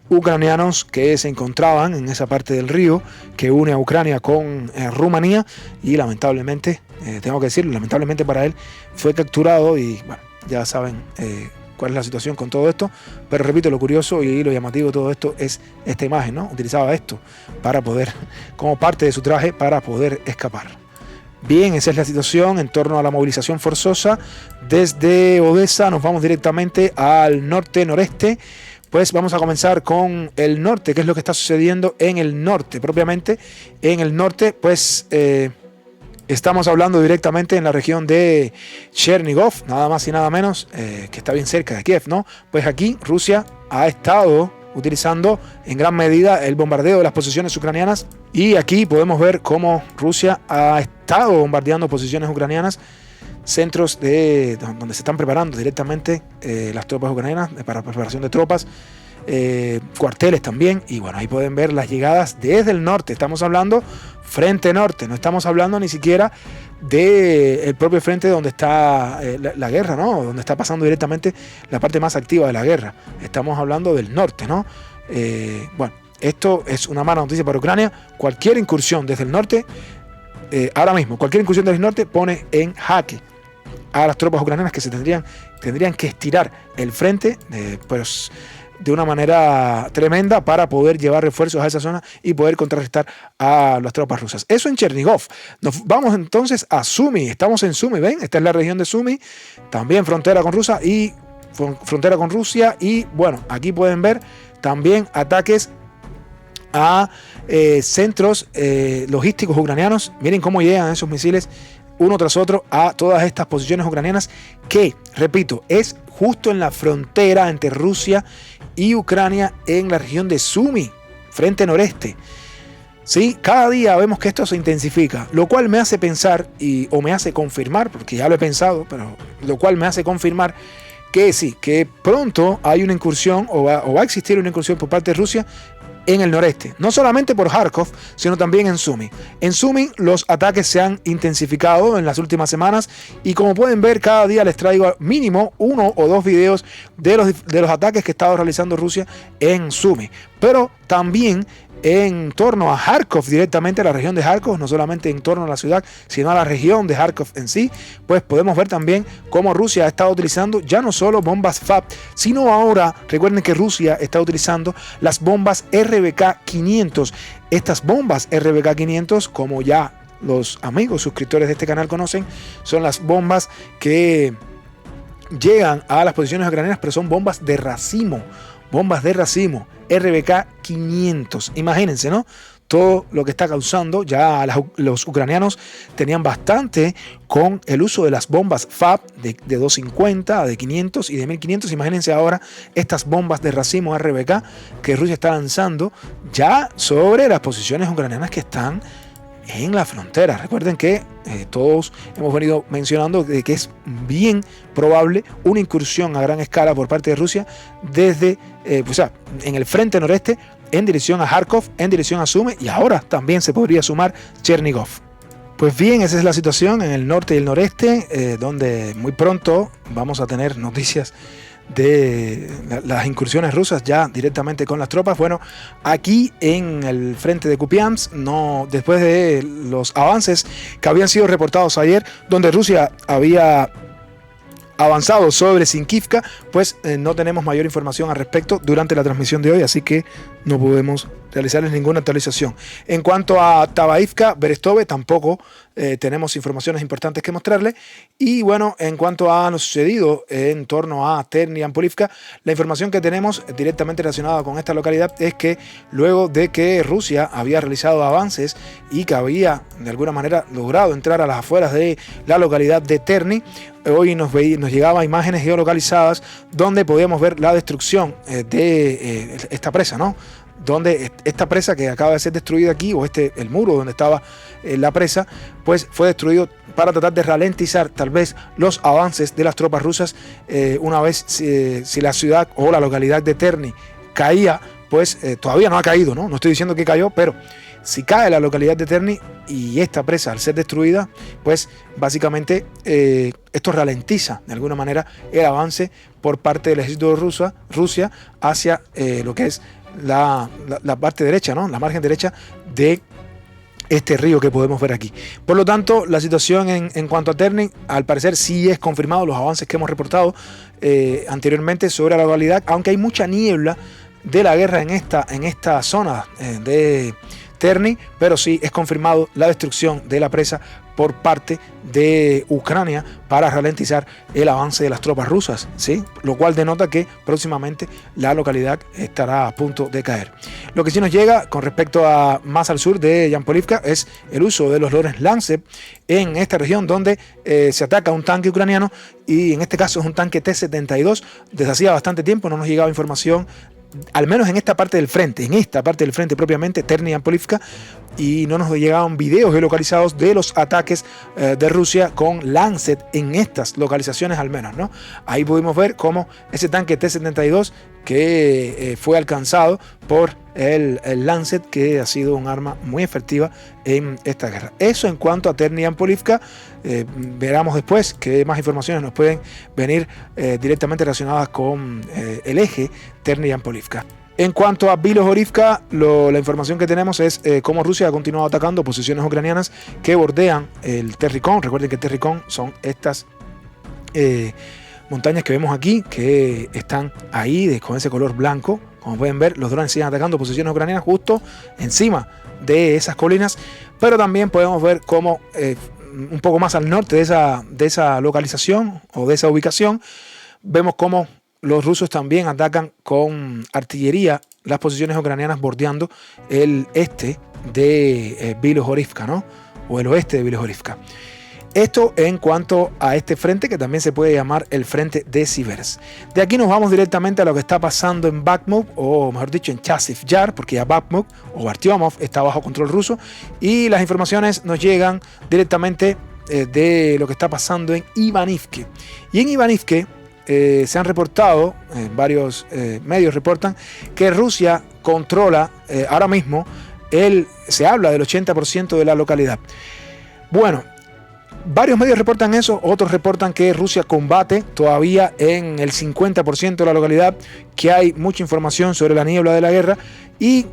ucranianos que se encontraban en esa parte del río que une a Ucrania con Rumanía, y lamentablemente, tengo que decirlo, lamentablemente para él, fue capturado. Y bueno, ya saben cuál es la situación con todo esto, pero repito, lo curioso y lo llamativo de todo esto es esta imagen, ¿no? Utilizaba esto para poder, como parte de su traje, para poder escapar. Bien, esa es la situación en torno a la movilización forzosa. Desde Odessa nos vamos directamente al norte-noreste. Pues vamos a comenzar con el norte. ¿Qué es lo que está sucediendo en el norte? Propiamente en el norte, pues estamos hablando directamente en la región de Chernigov, nada más y nada menos, que está bien cerca de Kiev, ¿no? Pues aquí Rusia ha estado utilizando en gran medida el bombardeo de las posiciones ucranianas, y aquí podemos ver cómo Rusia ha estado bombardeando posiciones ucranianas, centros donde se están preparando directamente las tropas ucranianas para preparación de tropas, cuarteles también. Y bueno, ahí pueden ver las llegadas desde el norte. Estamos hablando frente norte, no estamos hablando ni siquiera del propio frente donde está la guerra, ¿no?, donde está pasando directamente la parte más activa de la guerra. Estamos hablando del norte, ¿no? Bueno, esto es una mala noticia para Ucrania. Cualquier incursión desde el norte, ahora mismo, cualquier incursión desde el norte pone en jaque a las tropas ucranianas, que tendrían que estirar el frente, pues de una manera tremenda, para poder llevar refuerzos a esa zona y poder contrarrestar a las tropas rusas. Eso en Chernigov. Nos vamos entonces a Sumy. Estamos en Sumy, ¿ven? Esta es la región de Sumy, también frontera con Rusia y bueno, aquí pueden ver también ataques a centros logísticos ucranianos. Miren cómo llegan esos misiles uno tras otro a todas estas posiciones ucranianas, que, repito, es justo en la frontera entre Rusia y Ucrania, en la región de Sumy, frente noreste. ¿Sí? Cada día vemos que esto se intensifica, lo cual me hace pensar o me hace confirmar, porque ya lo he pensado, pero lo cual me hace confirmar que sí, que pronto hay una incursión o va a existir una incursión por parte de Rusia en el noreste, no solamente por Kharkov, sino también en Sumy. En Sumy los ataques se han intensificado en las últimas semanas, y como pueden ver, cada día les traigo mínimo 1 o 2 videos de los ataques que ha estado realizando Rusia en Sumy. Pero también en torno a Kharkov, directamente a la región de Kharkov, no solamente en torno a la ciudad, sino a la región de Kharkov en sí, pues podemos ver también cómo Rusia ha estado utilizando ya no solo bombas FAB, sino ahora, recuerden que Rusia está utilizando las bombas RBK-500. Estas bombas RBK-500, como ya los amigos suscriptores de este canal conocen, son las bombas que llegan a las posiciones ucranianas, pero son bombas de racimo, RBK 500. Imagínense, ¿no? Todo lo que está causando. Ya los ucranianos tenían bastante con el uso de las bombas FAB de 250, de 500 y de 1500. Imagínense ahora estas bombas de racimo RBK que Rusia está lanzando ya sobre las posiciones ucranianas que están en la frontera. Recuerden que todos hemos venido mencionando de que es bien probable una incursión a gran escala por parte de Rusia desde en el frente noreste en dirección a Kharkov, en dirección a Sumy, y ahora también se podría sumar Chernigov. Pues bien, esa es la situación en el norte y el noreste, donde muy pronto vamos a tener noticias de las incursiones rusas ya directamente con las tropas. Bueno, aquí en el frente de Kupiansk, después de los avances que habían sido reportados ayer, donde Rusia había avanzado sobre Sinkivka, pues no tenemos mayor información al respecto durante la transmisión de hoy, así que no podemos realizarles ninguna actualización. En cuanto a Tabaivka, Berestove, tampoco tenemos informaciones importantes que mostrarles. Y bueno, en cuanto a lo sucedido en torno a Terni y Ampolivka, la información que tenemos directamente relacionada con esta localidad es que luego de que Rusia había realizado avances y que había de alguna manera logrado entrar a las afueras de la localidad de Terni, hoy nos llegaban imágenes geolocalizadas donde podíamos ver la destrucción de esta presa, ¿no? Donde esta presa que acaba de ser destruida aquí, o el muro donde estaba la presa, pues fue destruido para tratar de ralentizar tal vez los avances de las tropas rusas. Una vez si la ciudad o la localidad de Terni caía, pues todavía no ha caído, ¿no? No estoy diciendo que cayó, pero si cae la localidad de Terni y esta presa al ser destruida, pues básicamente esto ralentiza de alguna manera el avance por parte del ejército de Rusia hacia lo que es la parte derecha, ¿no? La margen derecha de este río que podemos ver aquí. Por lo tanto, la situación en cuanto a Terni, al parecer sí es confirmado los avances que hemos reportado anteriormente sobre la localidad, aunque hay mucha niebla de la guerra en esta zona de Terni, pero sí es confirmado la destrucción de la presa por parte de Ucrania para ralentizar el avance de las tropas rusas, ¿sí? Lo cual denota que próximamente la localidad estará a punto de caer. Lo que sí nos llega con respecto a más al sur de Yampolivka es el uso de los Lorentz Lancet en esta región donde se ataca un tanque ucraniano, y en este caso es un tanque T-72. Desde hacía bastante tiempo no nos llegaba información, al menos en esta parte del frente, propiamente, Terni y Ampolivka, y no nos llegaban videos geolocalizados de los ataques de Rusia con Lancet en estas localizaciones al menos, ¿no? Ahí pudimos ver cómo ese tanque T-72 que fue alcanzado por el Lancet, que ha sido un arma muy efectiva en esta guerra. Eso en cuanto a Terni y Ampolivka. Veremos después qué más informaciones nos pueden venir directamente relacionadas con el eje Terni y Ampolivka. En cuanto a Bilohorivka, la información que tenemos es cómo Rusia ha continuado atacando posiciones ucranianas que bordean el Terricón. Recuerden que el Terricón son estas montañas que vemos aquí, que están ahí con ese color blanco. Como pueden ver, los drones siguen atacando posiciones ucranianas justo encima de esas colinas, pero también podemos ver cómo un poco más al norte de esa localización o de esa ubicación, vemos cómo los rusos también atacan con artillería las posiciones ucranianas bordeando el este de Bilohorivka, ¿no? O el oeste de Bilohorivka. Esto en cuanto a este frente, que también se puede llamar el frente de Siversk. De aquí nos vamos directamente a lo que está pasando en Bakhmut, o mejor dicho en Chasiv Yar, porque ya Bakhmut o Artyomov está bajo control ruso, y las informaciones nos llegan directamente de lo que está pasando en Ivanivke. Y en Ivanivke se han reportado, varios medios reportan, que Rusia controla ahora mismo, se habla del 80% de la localidad. Bueno, Varios medios reportan eso, otros reportan que Rusia combate todavía en el 50% de la localidad, que hay mucha información sobre la niebla de la guerra, y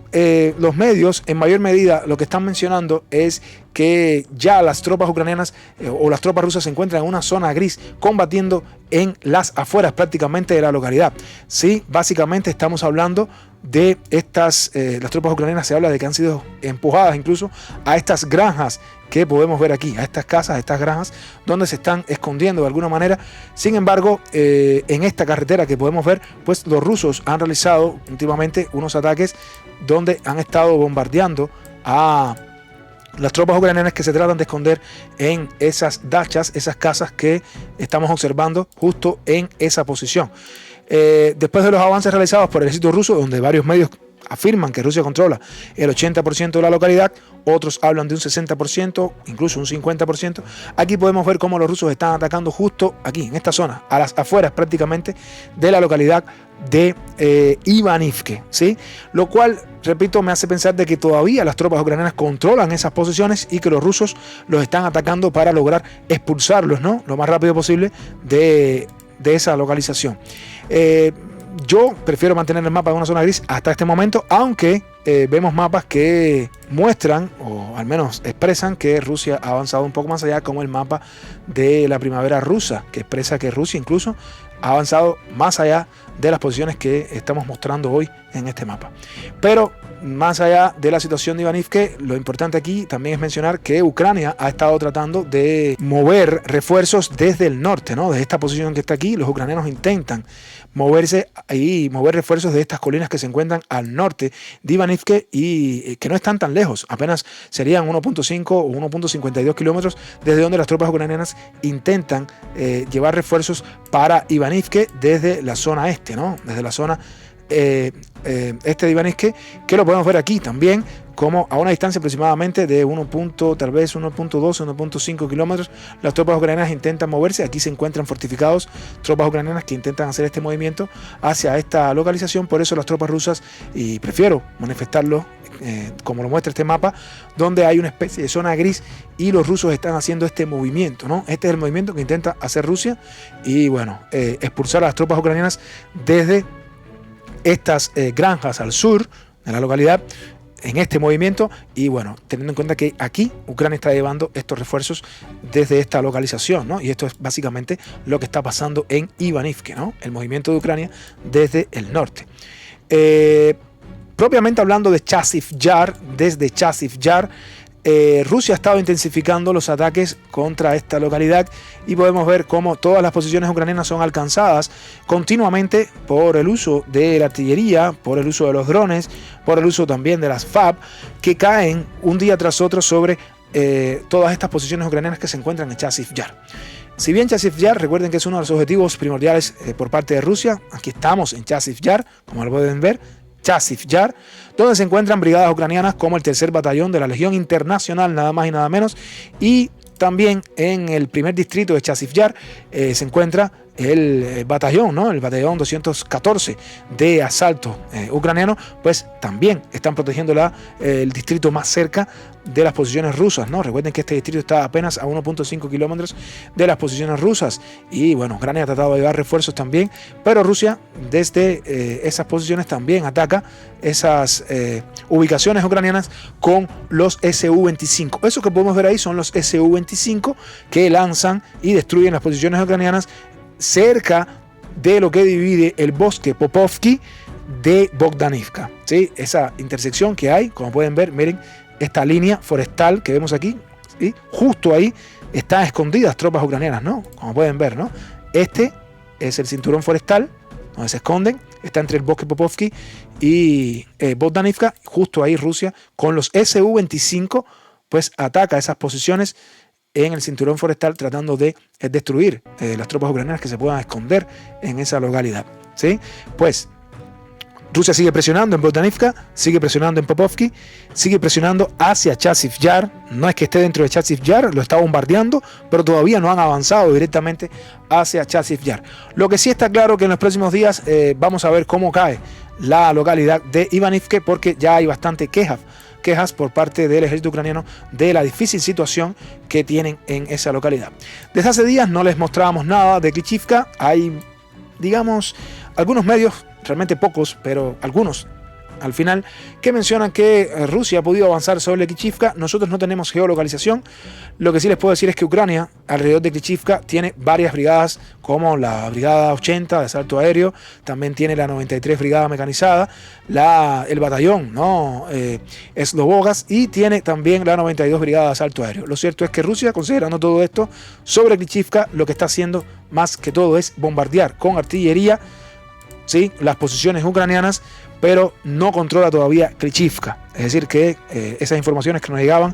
los medios en mayor medida lo que están mencionando es que ya las tropas ucranianas o las tropas rusas se encuentran en una zona gris combatiendo en las afueras prácticamente de la localidad. Sí, básicamente estamos hablando de estas, las tropas ucranianas se habla de que han sido empujadas incluso a estas granjas que podemos ver aquí, a estas casas, a estas granjas, donde se están escondiendo de alguna manera. Sin embargo, en esta carretera que podemos ver, pues los rusos han realizado últimamente unos ataques donde han estado bombardeando a las tropas ucranianas que se tratan de esconder en esas dachas, esas casas que estamos observando justo en esa posición. Después de los avances realizados por el ejército ruso, donde varios medios afirman que Rusia controla el 80% de la localidad, otros hablan de un 60%, incluso un 50%. Aquí podemos ver cómo los rusos están atacando justo aquí, en esta zona, a las afueras prácticamente de la localidad de Ivanivke, ¿sí? Lo cual, repito, me hace pensar de que todavía las tropas ucranianas controlan esas posiciones y que los rusos los están atacando para lograr expulsarlos, ¿no?, lo más rápido posible de esa localización. Yo prefiero mantener el mapa en una zona gris hasta este momento, aunque vemos mapas que muestran, o al menos expresan, que Rusia ha avanzado un poco más allá, como el mapa de la primavera rusa, que expresa que Rusia incluso ha avanzado más allá de las posiciones que estamos mostrando hoy en este mapa. Pero más allá de la situación de Ivanivke, lo importante aquí también es mencionar que Ucrania ha estado tratando de mover refuerzos desde el norte, ¿no? Desde esta posición que está aquí, los ucranianos intentan moverse y mover refuerzos de estas colinas que se encuentran al norte de Ivanivke y que no están tan lejos, apenas serían 1.5 o 1.52 kilómetros desde donde las tropas ucranianas intentan llevar refuerzos para Ivanivke desde la zona este, ¿no? Desde la zona este de Ivanivke, que lo podemos ver aquí también, como a una distancia aproximadamente de tal vez 1.2, 1.5 kilómetros, las tropas ucranianas intentan moverse. Aquí se encuentran fortificados tropas ucranianas que intentan hacer este movimiento hacia esta localización. Por eso las tropas rusas, y prefiero manifestarlo como lo muestra este mapa, donde hay una especie de zona gris y los rusos están haciendo este movimiento, ¿no? Este es el movimiento que intenta hacer Rusia y, bueno, expulsar a las tropas ucranianas desde estas granjas al sur de la localidad en este movimiento. Y bueno, teniendo en cuenta que aquí Ucrania está llevando estos refuerzos desde esta localización, ¿no? Y esto es básicamente lo que está pasando en Ivanivke, ¿no? El movimiento de Ucrania desde el norte. Propiamente hablando de Chasiv Yar, desde Chasiv Yar, Rusia ha estado intensificando los ataques contra esta localidad y podemos ver cómo todas las posiciones ucranianas son alcanzadas continuamente por el uso de la artillería, por el uso de los drones, por el uso también de las FAB, que caen un día tras otro sobre todas estas posiciones ucranianas que se encuentran en Chasiv Yar. Si bien Chasiv Yar, recuerden que es uno de los objetivos primordiales por parte de Rusia, aquí estamos en Chasiv Yar, como lo pueden ver, Chasiv Yar, donde se encuentran brigadas ucranianas como el tercer batallón de la Legión Internacional, nada más y nada menos, y también en el primer distrito de Chasiv Yar se encuentra el batallón, ¿no? El batallón 214 de asalto ucraniano, pues también están protegiendo el distrito más cerca de las posiciones rusas, ¿no? Recuerden que este distrito está apenas a 1.5 kilómetros de las posiciones rusas y, bueno, Ucrania ha tratado de llevar refuerzos también, pero Rusia desde esas posiciones también ataca esas ubicaciones ucranianas con los Su-25. Eso que podemos ver ahí son los Su-25 que lanzan y destruyen las posiciones ucranianas cerca de lo que divide el bosque Popovki de Bogdanivka, ¿sí? Esa intersección que hay, como pueden ver, miren, esta línea forestal que vemos aquí, ¿sí? Justo ahí están escondidas tropas ucranianas, ¿no? Como pueden ver, ¿no? Este es el cinturón forestal donde se esconden, está entre el bosque Popovki y Bogdanivka. Justo ahí Rusia con los Su-25 pues ataca esas posiciones en el cinturón forestal, tratando de destruir las tropas ucranianas que se puedan esconder en esa localidad, ¿sí? Pues Rusia sigue presionando en Bogdanivka, sigue presionando en Popovki, sigue presionando hacia Chasiv Yar. No es que esté dentro de Chasiv Yar, lo está bombardeando, pero todavía no han avanzado directamente hacia Chasiv Yar. Lo que sí está claro que en los próximos días vamos a ver cómo cae la localidad de Ivanivke, porque ya hay bastante quejas quejas por parte del ejército ucraniano de la difícil situación que tienen en esa localidad. Desde hace días no les mostrábamos nada de Klitschivka. Hay, digamos, algunos medios, realmente pocos, pero algunos al final, que mencionan que Rusia ha podido avanzar sobre Klitschivka. Nosotros no tenemos geolocalización. Lo que sí les puedo decir es que Ucrania, alrededor de Klitschivka, tiene varias brigadas, como la Brigada 80 de asalto aéreo, también tiene la 93 Brigada Mecanizada, el batallón, ¿no? Slobogas, y tiene también la 92 Brigada de asalto aéreo. Lo cierto es que Rusia, considerando todo esto sobre Klitschivka, lo que está haciendo más que todo es bombardear con artillería, ¿sí?, las posiciones ucranianas, pero no controla todavía Klitschivka. Es decir, que esas informaciones que nos llegaban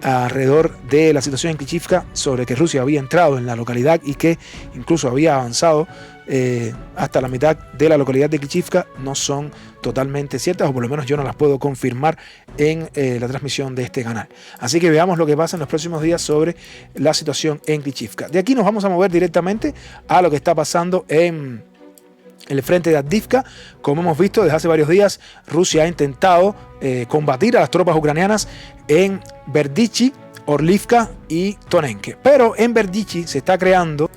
alrededor de la situación en Klitschivka, sobre que Rusia había entrado en la localidad y que incluso había avanzado hasta la mitad de la localidad de Klitschivka, no son totalmente ciertas, o por lo menos yo no las puedo confirmar en la transmisión de este canal. Así que veamos lo que pasa en los próximos días sobre la situación en Klitschivka. De aquí nos vamos a mover directamente a lo que está pasando en el frente de Avdiivka. Como hemos visto desde hace varios días, Rusia ha intentado combatir a las tropas ucranianas en Berdichi, Orlivka y Tonenke. Pero en Berdichi se está creando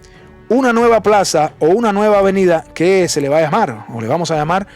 una nueva plaza o una nueva avenida que se le va a llamar, o le vamos a llamar,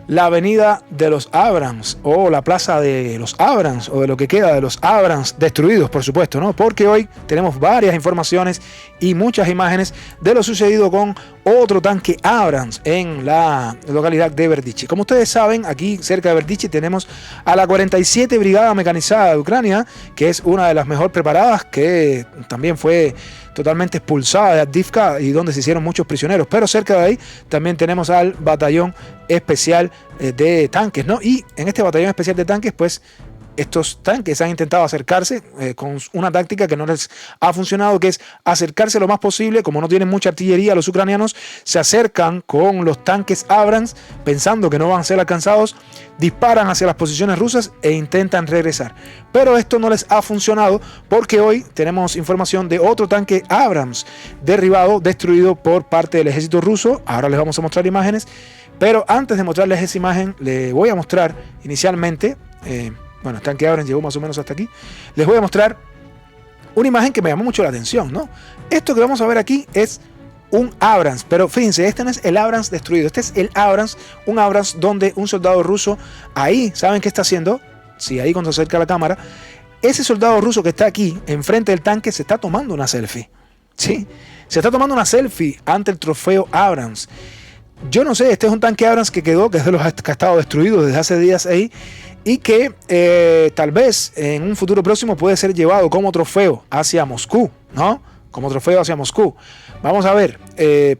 la avenida de los Abrams, o la plaza de los Abrams, o de lo que queda de los Abrams destruidos, por supuesto, ¿no? Porque hoy tenemos varias informaciones y muchas imágenes de lo sucedido con otro tanque Abrams en la localidad de Berdichi. Como ustedes saben, aquí cerca de Berdichi tenemos a la 47 Brigada Mecanizada de Ucrania, que es una de las mejor preparadas, que también fue totalmente expulsada de Avdiivka y donde se hicieron muchos prisioneros. Pero cerca de ahí también tenemos al batallón especial de tanques, ¿no? Y en este batallón especial de tanques, pues estos tanques han intentado acercarse con una táctica que no les ha funcionado, que es acercarse lo más posible. Como no tienen mucha artillería, los ucranianos se acercan con los tanques Abrams pensando que no van a ser alcanzados, disparan hacia las posiciones rusas e intentan regresar. Pero esto no les ha funcionado, porque hoy tenemos información de otro tanque Abrams derribado, destruido por parte del ejército ruso. Ahora les vamos a mostrar imágenes, pero antes de mostrarles esa imagen, les voy a mostrar inicialmente, bueno, el tanque Abrams llegó más o menos hasta aquí. Les voy a mostrar una imagen que me llamó mucho la atención, ¿no? Esto que vamos a ver aquí es un Abrams, pero fíjense, este no es el Abrams destruido, este es el Abrams, un Abrams donde un soldado ruso, ahí, ¿saben qué está haciendo? Sí, ahí cuando se acerca la cámara, ese soldado ruso que está aquí, enfrente del tanque, se está tomando una selfie, ¿sí? Se está tomando una selfie ante el trofeo Abrams. Yo no sé, este es un tanque Abrams que quedó, que es de los que ha estado destruido desde hace días ahí, y que tal vez en un futuro próximo puede ser llevado como trofeo hacia Moscú, ¿no? Como trofeo hacia Moscú. Vamos a ver,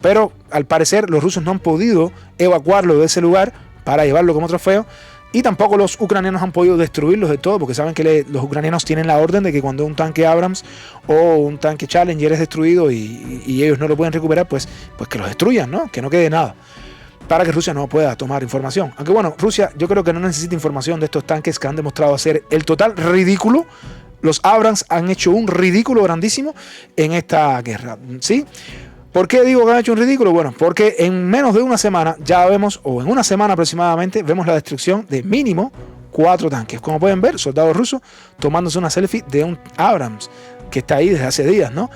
pero al parecer los rusos no han podido evacuarlo de ese lugar para llevarlo como trofeo, y tampoco los ucranianos han podido destruirlos de todo, porque saben que los ucranianos tienen la orden de que cuando un tanque Abrams o un tanque Challenger es destruido y ellos no lo pueden recuperar, pues que los destruyan, ¿no? Que no quede nada, para que Rusia no pueda tomar información. Aunque bueno, Rusia yo creo que no necesita información de estos tanques que han demostrado hacer el total ridículo. Los Abrams han hecho un ridículo grandísimo en esta guerra, ¿sí? ¿Por qué digo que han hecho un ridículo? Bueno, porque en menos de una semana ya vemos, o en una semana aproximadamente, vemos la destrucción de mínimo 4 tanques. Como pueden ver, soldados rusos tomándose una selfie de un Abrams que está ahí desde hace días, ¿no?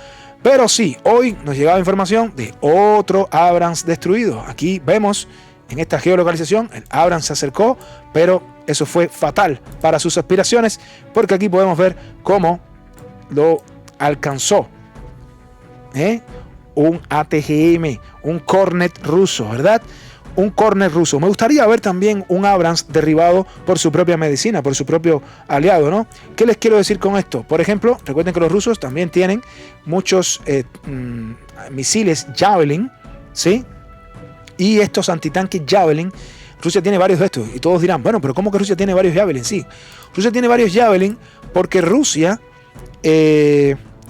Pero sí, hoy nos llegaba información de otro Abrams destruido. Aquí vemos en esta geolocalización, el Abrams se acercó, pero eso fue fatal para sus aspiraciones, porque aquí podemos ver cómo lo alcanzó un ATGM, un Kornet ruso, ¿verdad? Un Kornet ruso. Me gustaría ver también un Abrams derribado por su propia medicina, por su propio aliado, ¿no? ¿Qué les quiero decir con esto? Por ejemplo, recuerden que los rusos también tienen muchos misiles Javelin, ¿sí? Y estos antitanques Javelin, Rusia tiene varios de estos. Y todos dirán, bueno, pero ¿cómo que Rusia tiene varios Javelin? Sí, Rusia tiene varios Javelin porque Rusia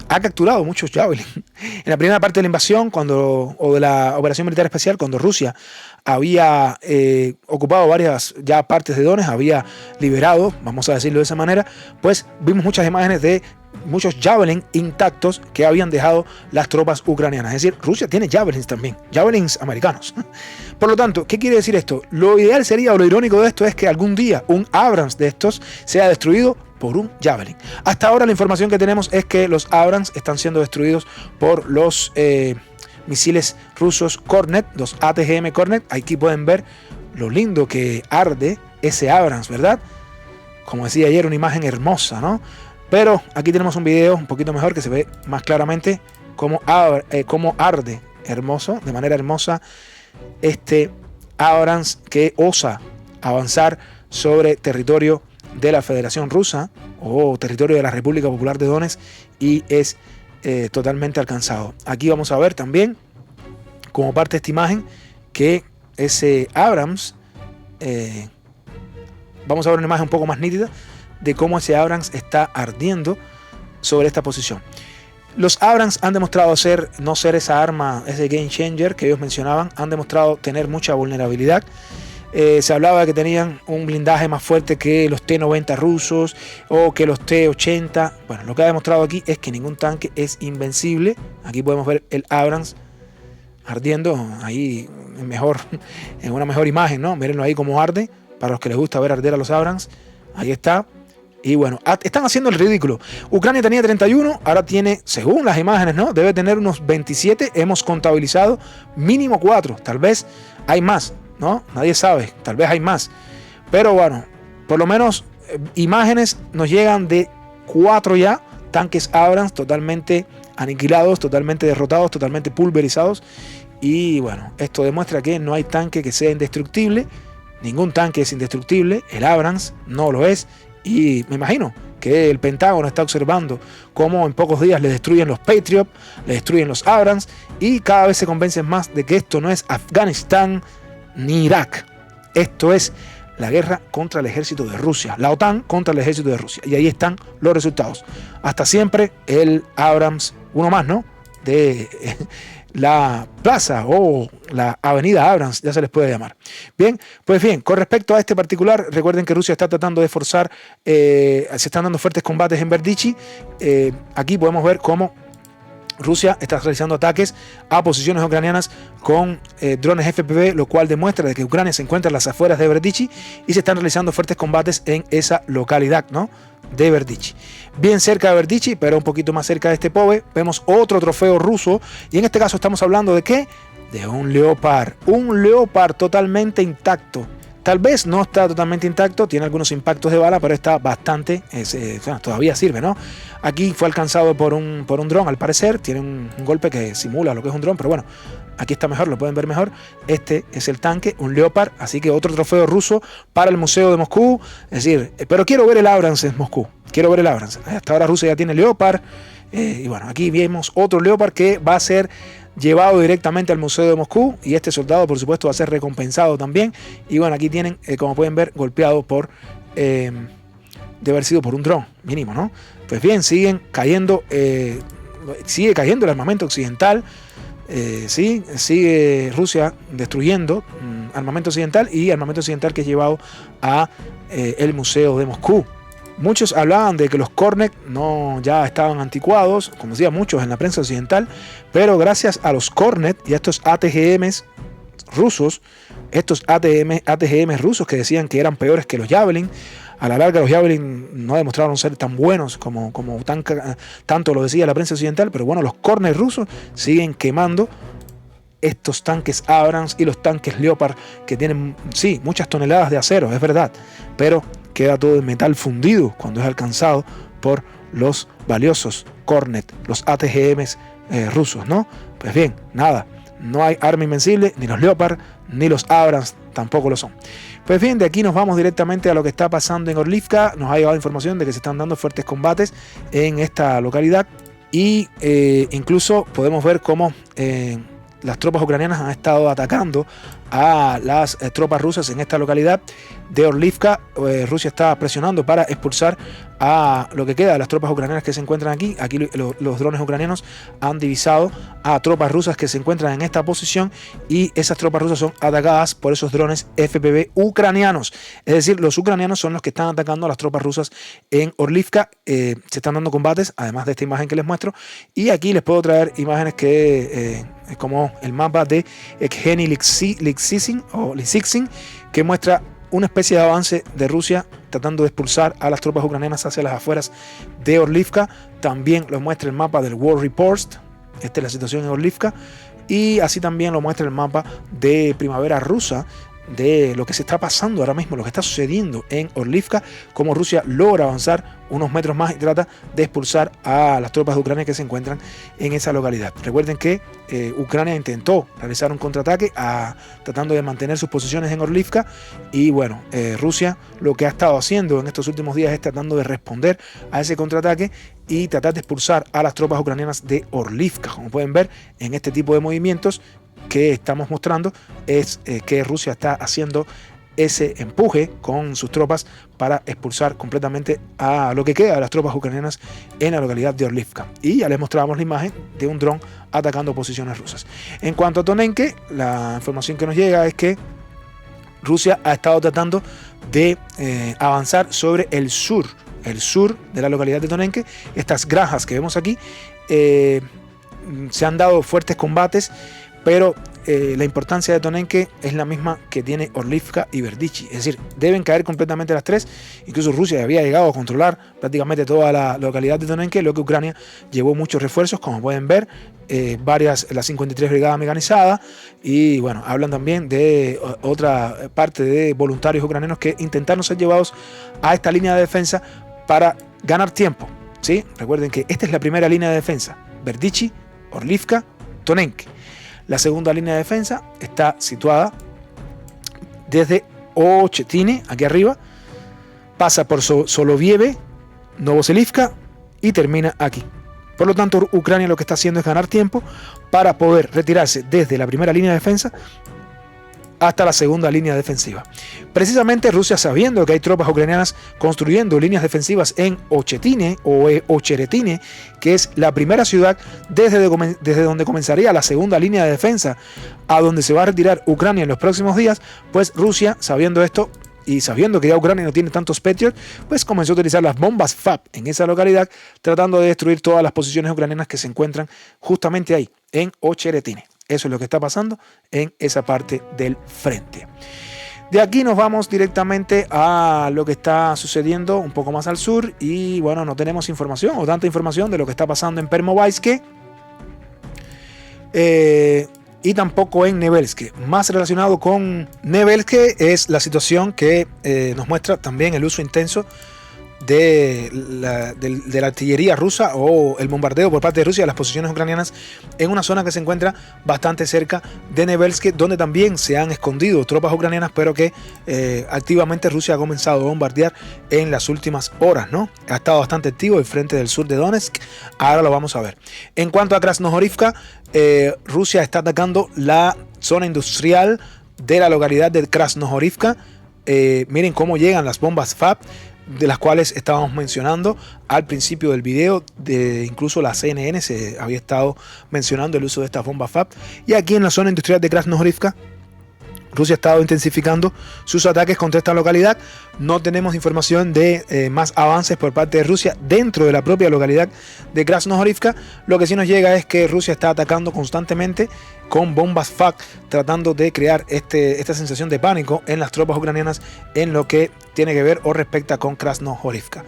ha capturado muchos Javelin. En la primera parte de la invasión o de la operación militar especial, cuando Rusia había ocupado varias ya partes de Donetsk, había liberado, vamos a decirlo de esa manera, pues vimos muchas imágenes de muchos Javelin intactos que habían dejado las tropas ucranianas. Es decir, Rusia tiene Javelins también, Javelins americanos. Por lo tanto, ¿qué quiere decir esto? Lo ideal sería, o lo irónico de esto es que algún día un Abrams de estos sea destruido por un Javelin. Hasta ahora la información que tenemos es que los Abrams están siendo destruidos por los misiles rusos Kornet, los ATGM Kornet. Aquí pueden ver lo lindo que arde ese Abrams, ¿verdad? Como decía ayer, una imagen hermosa, ¿no? Pero aquí tenemos un video un poquito mejor que se ve más claramente cómo arde hermoso, de manera hermosa, este Abrams que osa avanzar sobre territorio de la Federación Rusa o territorio de la República Popular de Donetsk y es totalmente alcanzado. Aquí vamos a ver también, como parte de esta imagen, que ese Abrams, vamos a ver una imagen un poco más nítida de cómo ese Abrams está ardiendo sobre esta posición. Los Abrams han demostrado no ser esa arma, ese game changer que ellos mencionaban, han demostrado tener mucha vulnerabilidad. Se hablaba de que tenían un blindaje más fuerte que los T-90 rusos o que los T-80. Bueno, lo que ha demostrado aquí es que ningún tanque es invencible. Aquí podemos ver el Abrams ardiendo ahí en una mejor imagen, ¿no? Mírenlo ahí cómo arde, para los que les gusta ver arder a los Abrams. Ahí está. Y bueno, están haciendo el ridículo. Ucrania tenía 31, ahora tiene, según las imágenes, ¿no? Debe tener unos 27. Hemos contabilizado mínimo 4. Tal vez hay más, ¿no? Nadie sabe. Tal vez hay más. Pero bueno, por lo menos imágenes nos llegan de 4 ya. Tanques Abrams totalmente aniquilados, totalmente derrotados, totalmente pulverizados. Y bueno, esto demuestra que no hay tanque que sea indestructible. Ningún tanque es indestructible. El Abrams no lo es. Y me imagino que el Pentágono está observando cómo en pocos días le destruyen los Patriot, le destruyen los Abrams y cada vez se convencen más de que esto no es Afganistán ni Irak. Esto es la guerra contra el ejército de Rusia, la OTAN contra el ejército de Rusia. Y ahí están los resultados. Hasta siempre el Abrams, uno más, ¿no? De la plaza o la avenida Abrams, ya se les puede llamar. Bien, pues bien, con respecto a este particular, recuerden que Rusia está tratando de forzar, se están dando fuertes combates en Berdichi. Aquí podemos ver cómo Rusia está realizando ataques a posiciones ucranianas con drones FPV, lo cual demuestra de que Ucrania se encuentra en las afueras de Berdichi y se están realizando fuertes combates en esa localidad, ¿no? De Berdichi. Bien cerca de Berdichi, pero un poquito más cerca de este Pove, vemos otro trofeo ruso y en este caso estamos hablando de ¿qué? De un Leopard totalmente intacto. Tal vez no está totalmente intacto, tiene algunos impactos de bala, pero está bastante, todavía sirve, ¿no? Aquí fue alcanzado por un dron, al parecer, tiene un golpe que simula lo que es un dron, pero bueno, aquí está mejor, lo pueden ver mejor. Este es el tanque, un Leopard, así que otro trofeo ruso para el Museo de Moscú. Es decir, pero quiero ver el Abrams en Moscú, quiero ver el Abrams. Hasta ahora Rusia ya tiene Leopard, y bueno, aquí vemos otro Leopard que va a ser llevado directamente al Museo de Moscú y este soldado por supuesto va a ser recompensado también. Y bueno, aquí tienen, como pueden ver, golpeado por de haber sido por un dron mínimo, ¿no? Pues bien, sigue cayendo el armamento occidental. Sigue Rusia destruyendo armamento occidental y armamento occidental que es llevado a el Museo de Moscú. Muchos hablaban de que los Kornet ya estaban anticuados, como decían muchos en la prensa occidental, pero gracias a los Kornet y a estos ATGMs rusos, rusos que decían que eran peores que los Javelin, a la larga los Javelin no demostraron ser tan buenos como tanto lo decía la prensa occidental, pero bueno, los Kornet rusos siguen quemando estos tanques Abrams y los tanques Leopard que tienen, sí, muchas toneladas de acero, es verdad, pero queda todo en metal fundido cuando es alcanzado por los valiosos Kornet, los ATGMs rusos, ¿no? Pues bien, nada, no hay arma invencible, ni los Leopard, ni los Abrams tampoco lo son. Pues bien, de aquí nos vamos directamente a lo que está pasando en Orlivka. Nos ha llegado información de que se están dando fuertes combates en esta localidad y incluso podemos ver cómo las tropas ucranianas han estado atacando a las tropas rusas en esta localidad. de Orlivka. Rusia está presionando para expulsar a lo que queda de las tropas ucranianas que se encuentran aquí. Aquí los drones ucranianos han divisado a tropas rusas que se encuentran en esta posición, y esas tropas rusas son atacadas por esos drones FPV ucranianos. Es decir, los ucranianos son los que están atacando a las tropas rusas en Orlivka. Se están dando combates, además de esta imagen que les muestro, y aquí les puedo traer imágenes que como el mapa de Evgeny Lizicin, que muestra una especie de avance de Rusia tratando de expulsar a las tropas ucranianas hacia las afueras de Orlivka. También lo muestra el mapa del War Report. Esta es la situación en Orlivka. Y así también lo muestra el mapa de primavera rusa, de lo que se está pasando ahora mismo, lo que está sucediendo en Orlivka, cómo Rusia logra avanzar unos metros más y trata de expulsar a las tropas de Ucrania que se encuentran en esa localidad. Recuerden que Ucrania intentó realizar un contraataque tratando de mantener sus posiciones en Orlivka, y bueno, Rusia lo que ha estado haciendo en estos últimos días es tratando de responder a ese contraataque y tratar de expulsar a las tropas ucranianas de Orlivka. Como pueden ver en este tipo de movimientos que estamos mostrando, es que Rusia está haciendo ese empuje con sus tropas para expulsar completamente a lo que queda de las tropas ucranianas en la localidad de Orlivka. Y ya les mostrábamos la imagen de un dron atacando posiciones rusas. En cuanto a Tonenke, la información que nos llega es que Rusia ha estado tratando de avanzar sobre el sur de la localidad de Tonenke. Estas granjas que vemos aquí, se han dado fuertes combates, pero la importancia de Tonenke es la misma que tiene Orlivka y Berdichi. Es decir, deben caer completamente las tres. Incluso Rusia había llegado a controlar prácticamente toda la localidad de Tonenke, lo que Ucrania llevó muchos refuerzos, como pueden ver, la 53 Brigada Mecanizada, y bueno, hablan también de otra parte de voluntarios ucranianos que intentaron ser llevados a esta línea de defensa para ganar tiempo, ¿sí? Recuerden que esta es la primera línea de defensa: Berdichi, Orlivka, Tonenke. La segunda línea de defensa está situada desde Ochetine, aquí arriba, pasa por Solovieve, Novoselivka y termina aquí. Por lo tanto, Ucrania lo que está haciendo es ganar tiempo para poder retirarse desde la primera línea de defensa hasta la segunda línea defensiva. Precisamente Rusia, sabiendo que hay tropas ucranianas construyendo líneas defensivas en Ochetine o Ocheretine, que es la primera ciudad desde donde comenzaría la segunda línea de defensa, a donde se va a retirar Ucrania en los próximos días, pues Rusia, sabiendo esto y sabiendo que ya Ucrania no tiene tantos Patriot, pues comenzó a utilizar las bombas FAB en esa localidad, tratando de destruir todas las posiciones ucranianas que se encuentran justamente ahí, en Ocheretine. Eso es lo que está pasando en esa parte del frente. De aquí nos vamos directamente a lo que está sucediendo un poco más al sur, y bueno, no tenemos información o tanta información de lo que está pasando en Permobaysk y tampoco en Nevelsk. Más relacionado con Nevelsk es la situación que nos muestra también el uso intenso de la artillería rusa, o el bombardeo por parte de Rusia de las posiciones ucranianas en una zona que se encuentra bastante cerca de Nevelsk, donde también se han escondido tropas ucranianas, pero que activamente Rusia ha comenzado a bombardear en las últimas horas, ¿no? Ha estado bastante activo el frente del sur de Donetsk. Ahora lo vamos a ver. En cuanto a Krasnohorivka, Rusia está atacando la zona industrial de la localidad de Krasnohorivka. Miren cómo llegan las bombas FAB, de las cuales estábamos mencionando al principio del video. Incluso la CNN se había estado mencionando el uso de estas bombas FAB. Y aquí en la zona industrial de Krasnohorivka, Rusia ha estado intensificando sus ataques contra esta localidad. No tenemos información de más avances por parte de Rusia dentro de la propia localidad de Krasnohorivka. Lo que sí nos llega es que Rusia está atacando constantemente con bombas FAB, tratando de crear esta sensación de pánico en las tropas ucranianas en lo que tiene que ver o respecta con Krasnohorivka.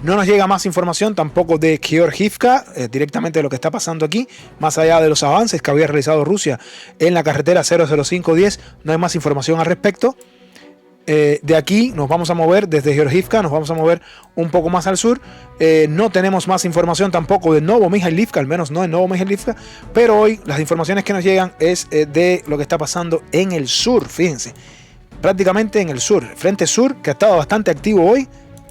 No nos llega más información tampoco de Georgivka, directamente de lo que está pasando aquí, más allá de los avances que había realizado Rusia en la carretera 00510, no hay más información al respecto. De aquí nos vamos a mover desde Georgivka, nos vamos a mover un poco más al sur. No tenemos más información tampoco de Novomijailivka, al menos no de Novomijailivka, pero hoy las informaciones que nos llegan es de lo que está pasando en el sur, fíjense, prácticamente en el sur, frente sur, que ha estado bastante activo hoy.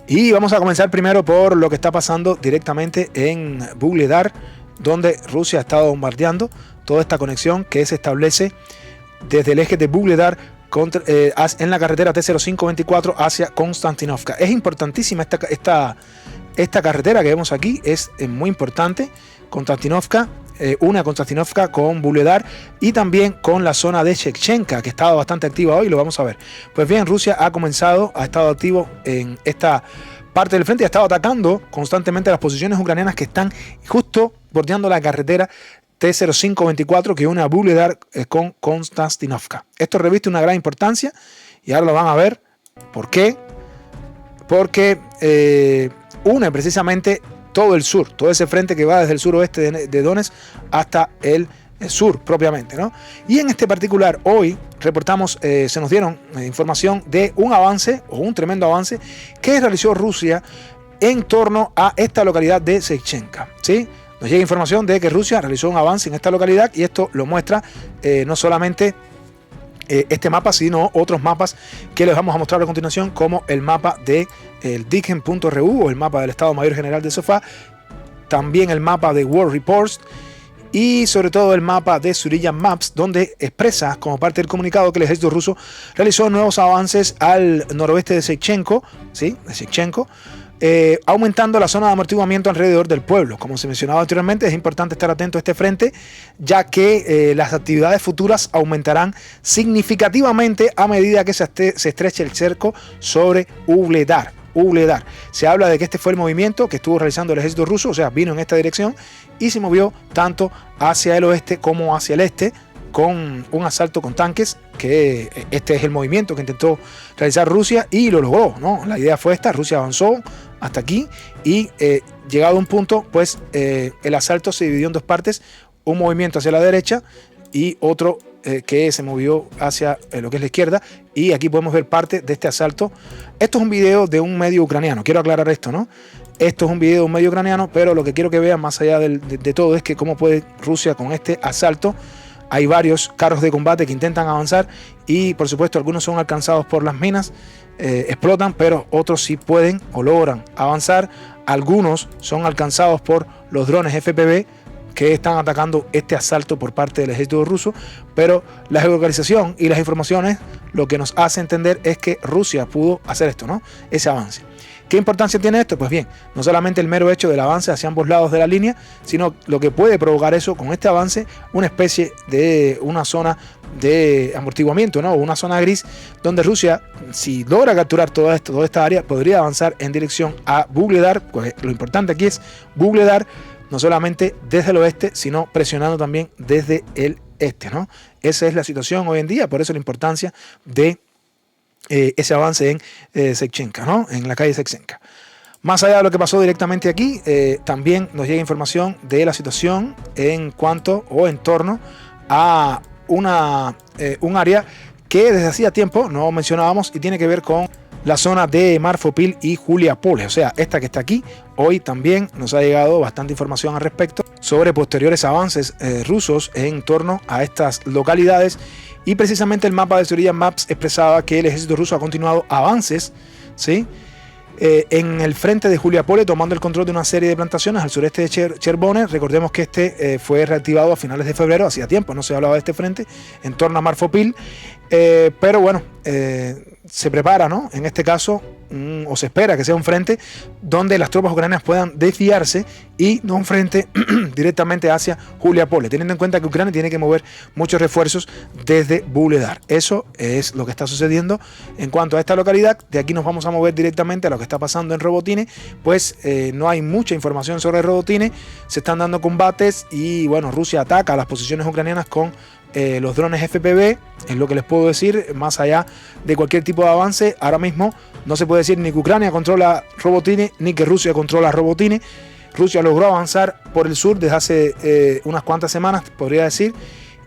Y vamos a comenzar primero por lo que está pasando directamente en Vuhledar, donde Rusia ha estado bombardeando toda esta conexión que se establece desde el eje de Vuhledar en la carretera T-0524 hacia Konstantinovka. Es importantísima esta carretera que vemos aquí, es muy importante. Konstantinovka, une a Konstantinovka con Vuhledar y también con la zona de Shevchenka, que estaba bastante activa hoy, lo vamos a ver. Pues bien, Rusia ha estado activo en esta parte del frente y ha estado atacando constantemente las posiciones ucranianas que están justo bordeando la carretera T-0524 que une a Vuhledar con Konstantinovka. Esto reviste una gran importancia y ahora lo van a ver. ¿Por qué? Porque une precisamente todo el sur, todo ese frente que va desde el suroeste de Donetsk hasta el sur propiamente, ¿no? Y en este particular hoy reportamos, se nos dieron información de un avance o un tremendo avance que realizó Rusia en torno a esta localidad de Shevchenka, ¿sí? Nos llega información de que Rusia realizó un avance en esta localidad y esto lo muestra no solamente este mapa, sino otros mapas que les vamos a mostrar a continuación, como el mapa de el Digen.ru o el mapa del Estado Mayor General de Sofá, también el mapa de World Reports y sobre todo el mapa de Suryan Maps, donde expresa como parte del comunicado que el ejército ruso realizó nuevos avances al noroeste de Shevchenko, ¿sí? De Shevchenko, aumentando la zona de amortiguamiento alrededor del pueblo. Como se mencionaba anteriormente, es importante estar atento a este frente, ya que las actividades futuras aumentarán significativamente a medida que se estreche el cerco sobre Vuhledar. Se habla de que este fue el movimiento que estuvo realizando el ejército ruso, o sea, vino en esta dirección y se movió tanto hacia el oeste como hacia el este, con un asalto con tanques, que este es el movimiento que intentó realizar Rusia y lo logró, ¿no? La idea fue esta: Rusia avanzó hasta aquí y llegado a un punto, pues el asalto se dividió en dos partes, un movimiento hacia la derecha y otro que se movió hacia lo que es la izquierda, y aquí podemos ver parte de este asalto. Esto es un video de un medio ucraniano, quiero aclarar esto, ¿no? Esto es un video de un medio ucraniano, pero lo que quiero que vean más allá de todo es que cómo puede Rusia con este asalto. Hay varios carros de combate que intentan avanzar y por supuesto algunos son alcanzados por las minas, explotan, pero otros sí pueden o logran avanzar. Algunos son alcanzados por los drones FPV que están atacando este asalto por parte del ejército ruso, pero la geolocalización y las informaciones lo que nos hace entender es que Rusia pudo hacer esto, ¿no? Ese avance. ¿Qué importancia tiene esto? Pues bien, no solamente el mero hecho del avance hacia ambos lados de la línea, sino lo que puede provocar eso con este avance, una especie de una zona de amortiguamiento, ¿no? Una zona gris donde Rusia, si logra capturar toda esta área, podría avanzar en dirección a Vuhledar. Pues lo importante aquí es Vuhledar, no solamente desde el oeste, sino presionando también desde el este, ¿no? Esa es la situación hoy en día, por eso la importancia de ese avance en Shevchenka, ¿no? En la calle Shevchenka. Más allá de lo que pasó directamente aquí, también nos llega información de la situación en cuanto o en torno a un área que desde hacía tiempo no mencionábamos y tiene que ver con la zona de Marfopil y Juliapole, o sea, esta que está aquí. Hoy también nos ha llegado bastante información al respecto sobre posteriores avances rusos en torno a estas localidades, y precisamente el mapa de Suryan Maps expresaba que el ejército ruso ha continuado avances, ¿sí? En el frente de Juliapole, tomando el control de una serie de plantaciones al sureste de Chervone. Recordemos que este fue reactivado a finales de febrero, hacía tiempo no se hablaba de este frente en torno a Marfopil, pero bueno, se prepara, ¿no? En este caso, o se espera que sea un frente donde las tropas ucranianas puedan desviarse y no un frente directamente hacia Juliapole, teniendo en cuenta que Ucrania tiene que mover muchos refuerzos desde Vuhledar. Eso es lo que está sucediendo en cuanto a esta localidad. De aquí nos vamos a mover directamente a lo que está pasando en Robotine, pues no hay mucha información sobre Robotine, se están dando combates y bueno, Rusia ataca a las posiciones ucranianas con los drones FPV, es lo que les puedo decir. Más allá de cualquier tipo de avance, ahora mismo no se puede decir ni que Ucrania controla Robotine ni que Rusia controla Robotine. Rusia logró avanzar por el sur desde hace unas cuantas semanas, podría decir,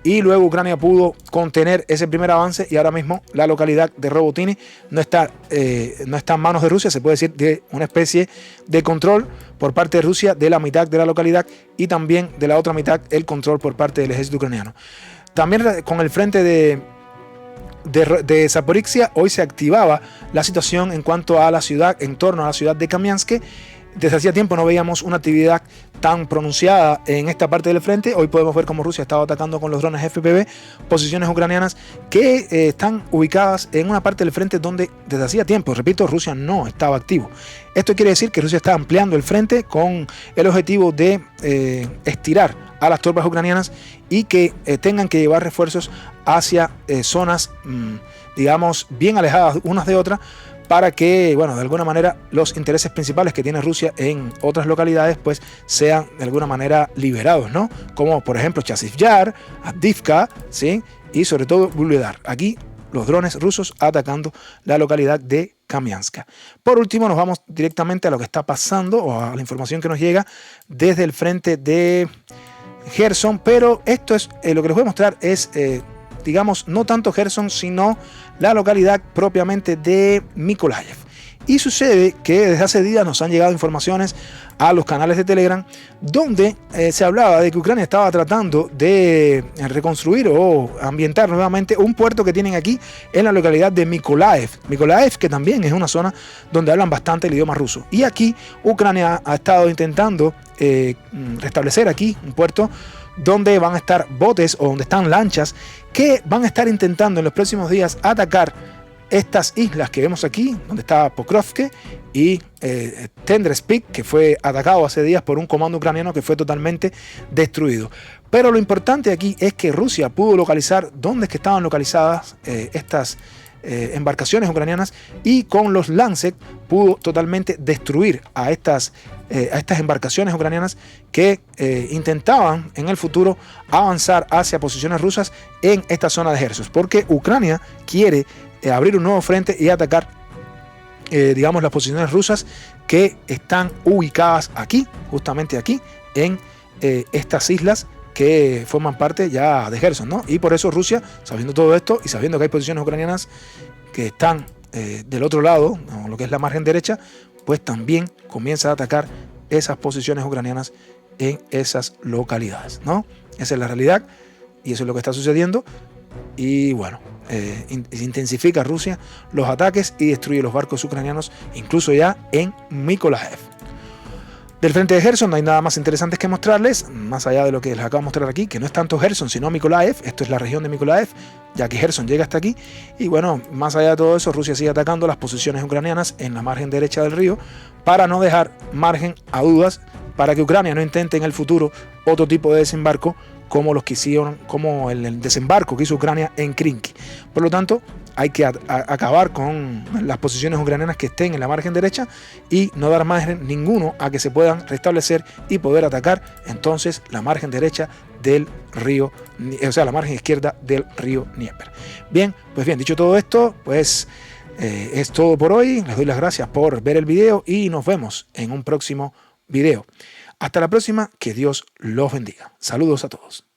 y luego Ucrania pudo contener ese primer avance y ahora mismo la localidad de Robotine no está en manos de Rusia, se puede decir de una especie de control por parte de Rusia de la mitad de la localidad y también de la otra mitad el control por parte del ejército ucraniano. También con el frente de Zaporizhia hoy se activaba la situación en cuanto a la ciudad, en torno a la ciudad de Kamiansk, Desde hacía tiempo no veíamos una actividad tan pronunciada en esta parte del frente. Hoy podemos ver cómo Rusia estaba atacando con los drones FPV posiciones ucranianas que están ubicadas en una parte del frente donde desde hacía tiempo, repito, Rusia no estaba activo. Esto quiere decir que Rusia está ampliando el frente con el objetivo de estirar a las tropas ucranianas y que tengan que llevar refuerzos hacia zonas, digamos, bien alejadas unas de otras, para que, bueno, de alguna manera los intereses principales que tiene Rusia en otras localidades pues sean de alguna manera liberados, ¿no? Como por ejemplo Chasiv Yar, Avdiivka, ¿sí? Y sobre todo Vuhledar. Aquí los drones rusos atacando la localidad de Kamianska. Por último, nos vamos directamente a lo que está pasando o a la información que nos llega desde el frente de Gerson, pero esto es lo que les voy a mostrar es digamos, no tanto Gerson, sino la localidad propiamente de Mykolaiv. Y sucede que desde hace días nos han llegado informaciones a los canales de Telegram donde se hablaba de que Ucrania estaba tratando de reconstruir o ambientar nuevamente un puerto que tienen aquí en la localidad de Mykolaiv. Mykolaiv, que también es una zona donde hablan bastante el idioma ruso. Y aquí Ucrania ha estado intentando restablecer aquí un puerto donde van a estar botes o donde están lanchas que van a estar intentando en los próximos días atacar estas islas que vemos aquí, donde está Pokrovke y Tendrespik, que fue atacado hace días por un comando ucraniano que fue totalmente destruido. Pero lo importante aquí es que Rusia pudo localizar dónde es que estaban localizadas estas embarcaciones ucranianas y con los Lancet pudo totalmente destruir a estas embarcaciones ucranianas que intentaban en el futuro avanzar hacia posiciones rusas en esta zona de Gerson, porque Ucrania quiere abrir un nuevo frente y atacar digamos las posiciones rusas que están ubicadas aquí, justamente aquí en estas islas que forman parte ya de Gerson, ¿no? Y por eso Rusia, sabiendo todo esto y sabiendo que hay posiciones ucranianas que están del otro lado, ¿no? Lo que es la margen derecha, pues también comienza a atacar esas posiciones ucranianas en esas localidades, ¿no? Esa es la realidad y eso es lo que está sucediendo. Y bueno, intensifica Rusia los ataques y destruye los barcos ucranianos, incluso ya en Mykolaiv. Del frente de Gerson no hay nada más interesante que mostrarles, más allá de lo que les acabo de mostrar aquí, que no es tanto Gerson, sino Mykolaiv. Esto es la región de Mykolaiv, ya que Gerson llega hasta aquí. Y bueno, más allá de todo eso, Rusia sigue atacando las posiciones ucranianas en la margen derecha del río para no dejar margen a dudas, para que Ucrania no intente en el futuro otro tipo de desembarco como los que hicieron, como el desembarco que hizo Ucrania en Krinky. Por lo tanto, hay que acabar con las posiciones ucranianas que estén en la margen derecha y no dar margen ninguno a que se puedan restablecer y poder atacar entonces la margen derecha del río, o sea, la margen izquierda del río Dnieper. Bien, pues bien, dicho todo esto, pues es todo por hoy. Les doy las gracias por ver el video y nos vemos en un próximo video. Hasta la próxima, que Dios los bendiga. Saludos a todos.